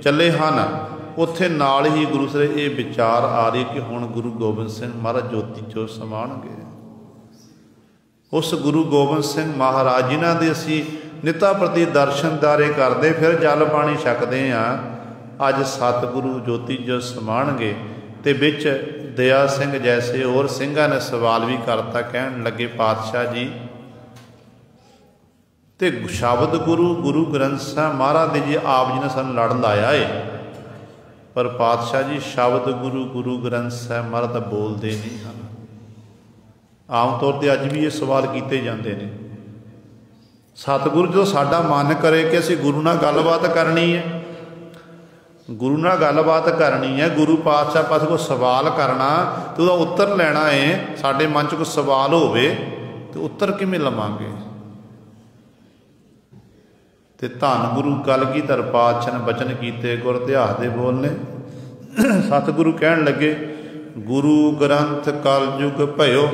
S1: ਚੱਲੇ ਹਨ, ਉੱਥੇ ਨਾਲ ਹੀ ਗੁਰੂ ਸਾਹਿਬ ਇਹ ਵਿਚਾਰ ਆ ਰਹੀ ਕਿ ਹੁਣ ਗੁਰੂ ਗੋਬਿੰਦ ਸਿੰਘ ਮਹਾਰਾਜ ਜੋਤੀ ਜੋ ਸਮਾਉਣਗੇ। ਉਸ ਗੁਰੂ ਗੋਬਿੰਦ ਸਿੰਘ ਮਹਾਰਾਜ ਜਿਨ੍ਹਾਂ ਦੇ ਅਸੀਂ ਨਿੱਤਾ ਪ੍ਰਤੀ ਦਰਸ਼ਨਦਾਰੇ ਕਰਦੇ, ਫਿਰ ਜਲ ਪਾਣੀ ਛਕਦੇ ਹਾਂ, ਅੱਜ ਸਤਿਗੁਰੂ ਜੋਤੀ ਜੋ ਸਮਾਉਣਗੇ। ਤੇ ਵਿੱਚ ਦਇਆ ਸਿੰਘ ਜੈਸੇ ਹੋਰ ਸਿੰਘਾਂ ਨੇ ਸਵਾਲ ਵੀ ਕਰਤਾ, ਕਹਿਣ ਲੱਗੇ ਪਾਤਸ਼ਾਹ ਜੀ ਤੇ ਸ਼ਬਦ ਗੁਰੂ ਗੁਰੂ ਗ੍ਰੰਥ ਸਾਹਿਬ ਮਹਾਰਾਜ ਦੇ ਜੀ ਆਪ ਜੀ ਨੇ ਸਾਨੂੰ ਲੜ ਲਾਇਆ ਏ, ਪਰ ਪਾਤਸ਼ਾਹ ਜੀ ਸ਼ਬਦ ਗੁਰੂ ਗੁਰੂ ਗ੍ਰੰਥ ਸਾਹਿਬ ਮਹਾਰਾਜ ਤਾਂ ਬੋਲਦੇ ਨਹੀਂ ਹਨ। ਆਮ ਤੌਰ 'ਤੇ ਅੱਜ ਵੀ ਇਹ ਸਵਾਲ ਕੀਤੇ ਜਾਂਦੇ ਨੇ। ਸਤਿਗੁਰੂ ਜਦੋਂ ਸਾਡਾ ਮਨ ਕਰੇ ਕਿ ਅਸੀਂ ਗੁਰੂ ਨਾਲ ਗੱਲਬਾਤ ਕਰਨੀ ਹੈ, ਗੁਰੂ ਨਾਲ ਗੱਲਬਾਤ ਕਰਨੀ ਹੈ, ਗੁਰੂ ਪਾਤਸ਼ਾਹ ਪਾਸੇ ਕੋਈ ਸਵਾਲ ਕਰਨਾ ਤੇ ਉਹਦਾ ਉੱਤਰ ਲੈਣਾ ਹੈ, ਸਾਡੇ ਮਨ 'ਚ ਕੋਈ ਸਵਾਲ ਹੋਵੇ ਤੇ ਉੱਤਰ ਕਿਵੇਂ ਲਵਾਂਗੇ। ਤੇ ਧੰਨ ਗੁਰੂ ਕਲਗੀਧਰ ਪਾਤਸ਼ਾਹ ਨੇ ਬਚਨ ਕੀਤੇ, ਗੁਰ ਇਤਿਹਾਸ ਦੇ ਬੋਲ ਨੇ। ਸਤਿਗੁਰੂ ਕਹਿਣ ਲੱਗੇ, ਗੁਰੂ ਗ੍ਰੰਥ ਕਲਯੁਗ ਭਇਓ,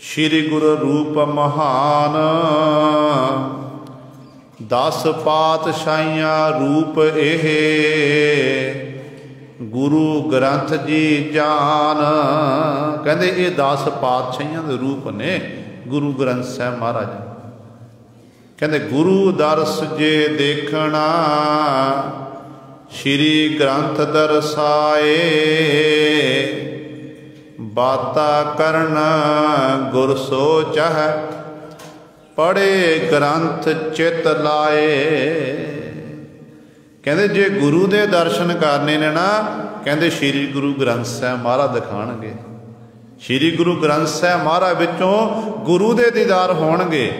S1: ਸ਼੍ਰੀ ਗੁਰੂ ਰੂਪ ਮਹਾਨ, 10 ਪਾਤਸ਼ਾਹੀਆਂ ਰੂਪ ਇਹ, ਗੁਰੂ ਗ੍ਰੰਥ ਜੀ ਜਾਨ। ਕਹਿੰਦੇ ਇਹ 10 ਪਾਤਸ਼ਾਹੀਆਂ ਦੇ ਰੂਪ ਨੇ ਗੁਰੂ ਗ੍ਰੰਥ ਸਾਹਿਬ ਮਹਾਰਾਜ। ਕਹਿੰਦੇ ਗੁਰੂ ਦਰਸ ਜੇ ਦੇਖਣਾ, ਸ਼੍ਰੀ ਗ੍ਰੰਥ ਦਰਸਾਏ, ਬਾਤਾ ਕਰਨ ਗੁਰ ਸੋ ਚਾਹੈ, ਪੜ੍ਹੇ ਗ੍ਰੰਥ ਚਿਤ ਲਾਏ। ਕਹਿੰਦੇ ਜੇ ਗੁਰੂ ਦੇ ਦਰਸ਼ਨ ਕਰਨੇ ਨੇ ਨਾ, ਕਹਿੰਦੇ ਸ਼੍ਰੀ ਗੁਰੂ ਗ੍ਰੰਥ ਸਾਹਿਬ ਮਹਾਰਾਜ ਦਿਖਾਣਗੇ। ਸ਼੍ਰੀ ਗੁਰੂ ਗ੍ਰੰਥ ਸਾਹਿਬ ਮਹਾਰਾਜ ਵਿੱਚੋਂ ਗੁਰੂ ਦੇ ਦੀਦਾਰ ਹੋਣਗੇ।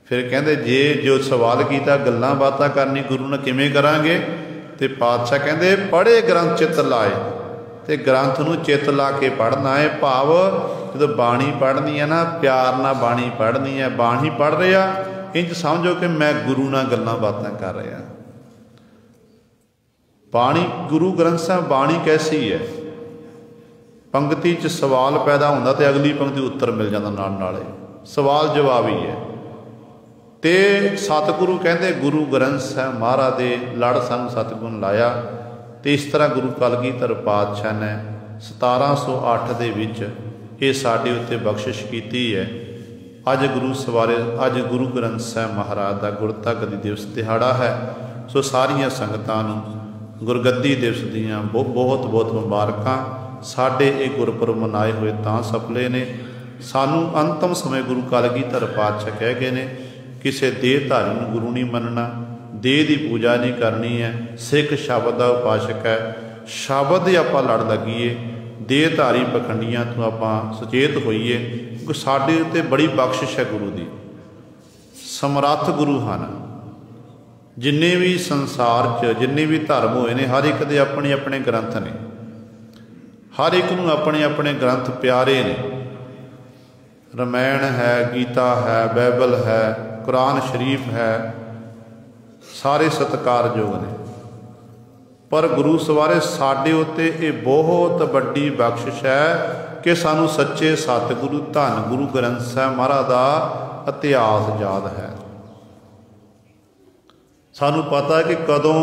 S1: ਫਿਰ ਕਹਿੰਦੇ ਜੇ ਜੋ ਸਵਾਲ ਕੀਤਾ ਗੱਲਾਂ ਬਾਤਾਂ ਕਰਨੀ ਗੁਰੂ ਨਾਲ ਕਿਵੇਂ ਕਰਾਂਗੇ, ਤੇ ਪਾਤਸ਼ਾਹ ਕਹਿੰਦੇ ਪੜ੍ਹੇ ਗ੍ਰੰਥ ਚਿੱਤ ਲਾਏ। ਤੇ ਗ੍ਰੰਥ ਨੂੰ ਚਿੱਤ ਲਾ ਕੇ ਪੜ੍ਹਨਾ ਹੈ, ਭਾਵ ਜਦੋਂ ਬਾਣੀ ਪੜ੍ਹਨੀ ਹੈ ਨਾ, ਪਿਆਰ ਨਾਲ ਬਾਣੀ ਪੜ੍ਹਨੀ ਹੈ। ਬਾਣੀ ਪੜ੍ਹ ਰਿਹਾ ਇੰਝ ਸਮਝੋ ਕਿ ਮੈਂ ਗੁਰੂ ਨਾਲ ਗੱਲਾਂ ਬਾਤਾਂ ਕਰ ਰਿਹਾ। ਬਾਣੀ ਗੁਰੂ ਗ੍ਰੰਥ ਸਾਹਿਬ ਬਾਣੀ ਕੈਸੀ ਹੈ, ਪੰਕਤੀ 'ਚ ਸਵਾਲ ਪੈਦਾ ਹੁੰਦਾ ਤੇ ਅਗਲੀ ਪੰਕਤੀ ਉੱਤਰ ਮਿਲ ਜਾਂਦਾ ਨਾਲ ਨਾਲੇ, ਸਵਾਲ ਜਵਾਬ ਹੀ ਹੈ। ਤੇ ਸਤਿਗੁਰੂ ਕਹਿੰਦੇ ਗੁਰੂ ਗ੍ਰੰਥ ਸਾਹਿਬ ਮਹਾਰਾਜ ਦੇ ਲੜ ਸਾਨੂੰ ਸਤਿਗੁਰੂ ਨੇ ਲਾਇਆ। ਤੇ ਇਸ ਤਰ੍ਹਾਂ ਗੁਰੂ ਕਲਗੀਧਰ ਪਾਤਸ਼ਾਹ ਨੇ 1708 ਦੇ ਵਿੱਚ ਇਹ ਸਾਡੇ ਉੱਤੇ ਬਖਸ਼ਿਸ਼ ਕੀਤੀ ਹੈ। ਅੱਜ ਅੱਜ ਗੁਰੂ ਗ੍ਰੰਥ ਸਾਹਿਬ ਮਹਾਰਾਜ ਦਾ ਗੁਰਤਾ ਗੱਦੀ ਦਿਵਸ ਦਿਹਾੜਾ ਹੈ। ਸੋ ਸਾਰੀਆਂ ਸੰਗਤਾਂ ਨੂੰ ਗੁਰਗੱਦੀ ਦਿਵਸ ਦੀਆਂ ਬਹੁਤ ਬਹੁਤ ਮੁਬਾਰਕਾਂ। साढ़े ये गुरपुरब मनाए हुए तां सफले ने। सानू अंतम समय गुरु कलगीधर पातशाह कह गए ने, किसी देहधारी नूं गुरु नहीं मनना, देह की पूजा नहीं करनी है। सिख शब्द का उपासक है, शब्द ही आपां लड़ लगिए, देहधारी पखंडियां तो आपां सचेत होईए। क्योंकि साडे उत्ते बड़ी बख्शिश है गुरु की, समर्थ गुरु हैं। जिन्ने भी संसार च जिन्ने भी धर्म होए ने, हर एक दे अपने अपने ग्रंथ ने, हर एक नूं अपने अपने ग्रंथ प्यारे ने। रामायण है, गीता है, बाइबल है, कुरान शरीफ है, सारे सत्कारयोग ने। पर गुरु सवारे साडे उत्ते ये बहुत वड्डी बख्शिश है कि सानू सच्चे सतगुरु धन गुरु ग्रंथ साहिब महाराज का इतिहास याद है। सानू पता है कि कदों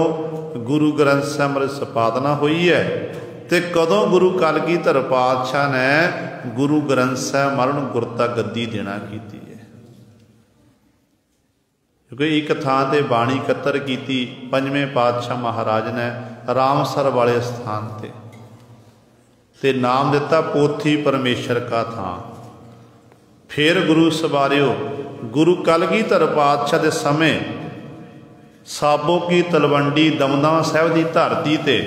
S1: गुरु ग्रंथ साहिब महाराज संपादना हुई है तो कदों गुरु कलगीधर पातशाह ने गुरु ग्रंथ साहिब महाराज नूं गुरता गद्दी देना की है। क्योंकि एक थां ते बाणी इकत्तर की पंजवें पातशाह महाराज ने रामसर वाले स्थान ते नाम दिता पोथी परमेश्वर का थां। फिर गुरु सवारियो गुरु कलगीधर पातशाह के समय साबो की तलवंडी दमदमा साहिब की धरती ते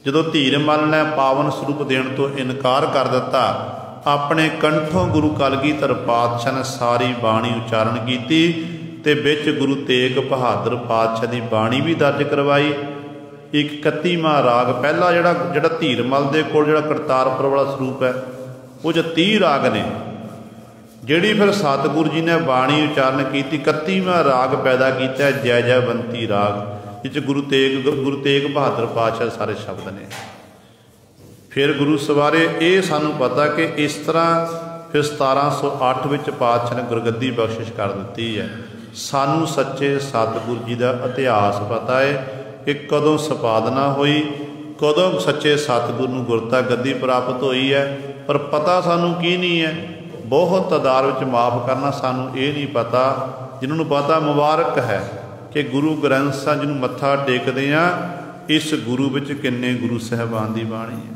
S1: जदों धीरमल ने पावन स्वरूप देण तो इनकार कर दिता, अपने कंठों गुरु कलगीधर पातशाह ने सारी बाणी उचारण की ते विच गुरु तेग बहादुर पातशाह की बाणी भी दर्ज करवाई। एक 31वां राग पहला जिहड़ा धीरमल दे कोल जिहड़ा करतारपुर वाला स्वरूप है वो 30 राग ने, जिहड़ी फिर सतगुरु जी ने बाणी उचारण की 31वां राग पैदा किया जय जयवंती राग, जिस गुरु तेग बहादुर पातशाह सारे शब्द ने। फिर गुरु सवारे ये सानू पता कि इस तरह फिर 1708 विच पातशाह ने गुरगद्दी बख्शिश कर दी है। सानू सच्चे सतगुरु जी का इतिहास पता है कि कदों संपादना हुई, कदों सच्चे सतगुरु नूं गुरता गद्दी प्राप्त हुई है। पर पता सानू की नहीं है, बहुत तादाद में माफ़ करना सानू ये नहीं पता। जिन्होंने पता मुबारक है कि गुरु ग्रंथ साहिब जिन्होंने मत्था टेकते हैं, इस गुरु विच किन्ने गुरु साहिबान की बाणी है,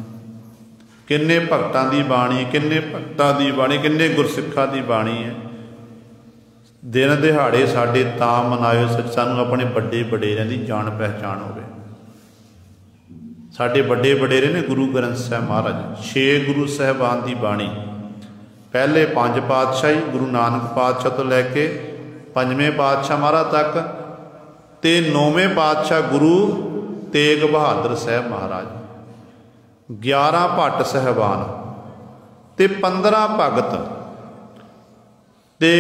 S1: किन्ने भगतां की बाणी, किन्ने भगतां की बाणी, किन्ने गुरसिखां की बाणी है। दिन दिहाड़े साडे तां मनाए सानू अपने बड़े वडेरियां की जान पहचान होवे। साडे बड़े वडेरे ने गुरु ग्रंथ साहिब महाराज, 6 गुरु साहिबान की बाणी, पहले 5 पातशाही गुरु नानक पातशाह तो लैके 5वें पातशाह महाराज तक ते 9वें पातशाह गुरु तेग बहादुर साहिब महाराज, 11 भट्ट साहिबान ते 15 भगत ते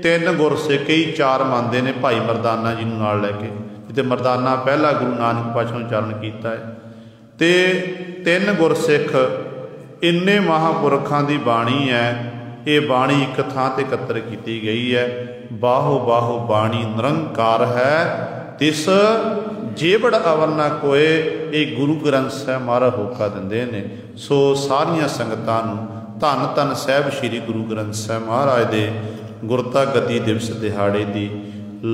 S1: 3 गुरसिख, कई 4 मानते हैं भाई मरदाना जी नूं नाल लैके, जिते मरदाना पहला गुरु नानक पातशाह ने उचारण किया है, ते 3 गुरसिख, इन्ने महापुरखों की बाणी है। ये बाणी एक थां ते एकत्र की गई है। बाहो बाहो बाणी निरंकार है, तिस जेबड़ अवर ना कोए, ये गुरु ग्रंथ साहिब महाराज होका दिंदे ने। सो सारियां संगतां नूं धन धन साहिब श्री गुरु ग्रंथ साहिब महाराज दे गुरता गद्दी दिवस दिहाड़े की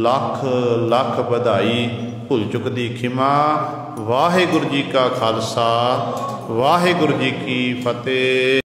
S1: लख लख बधाई, भुल चुक दी खिमा। वाहिगुरू जी का खालसा, वाहिगुरू जी की फतेह।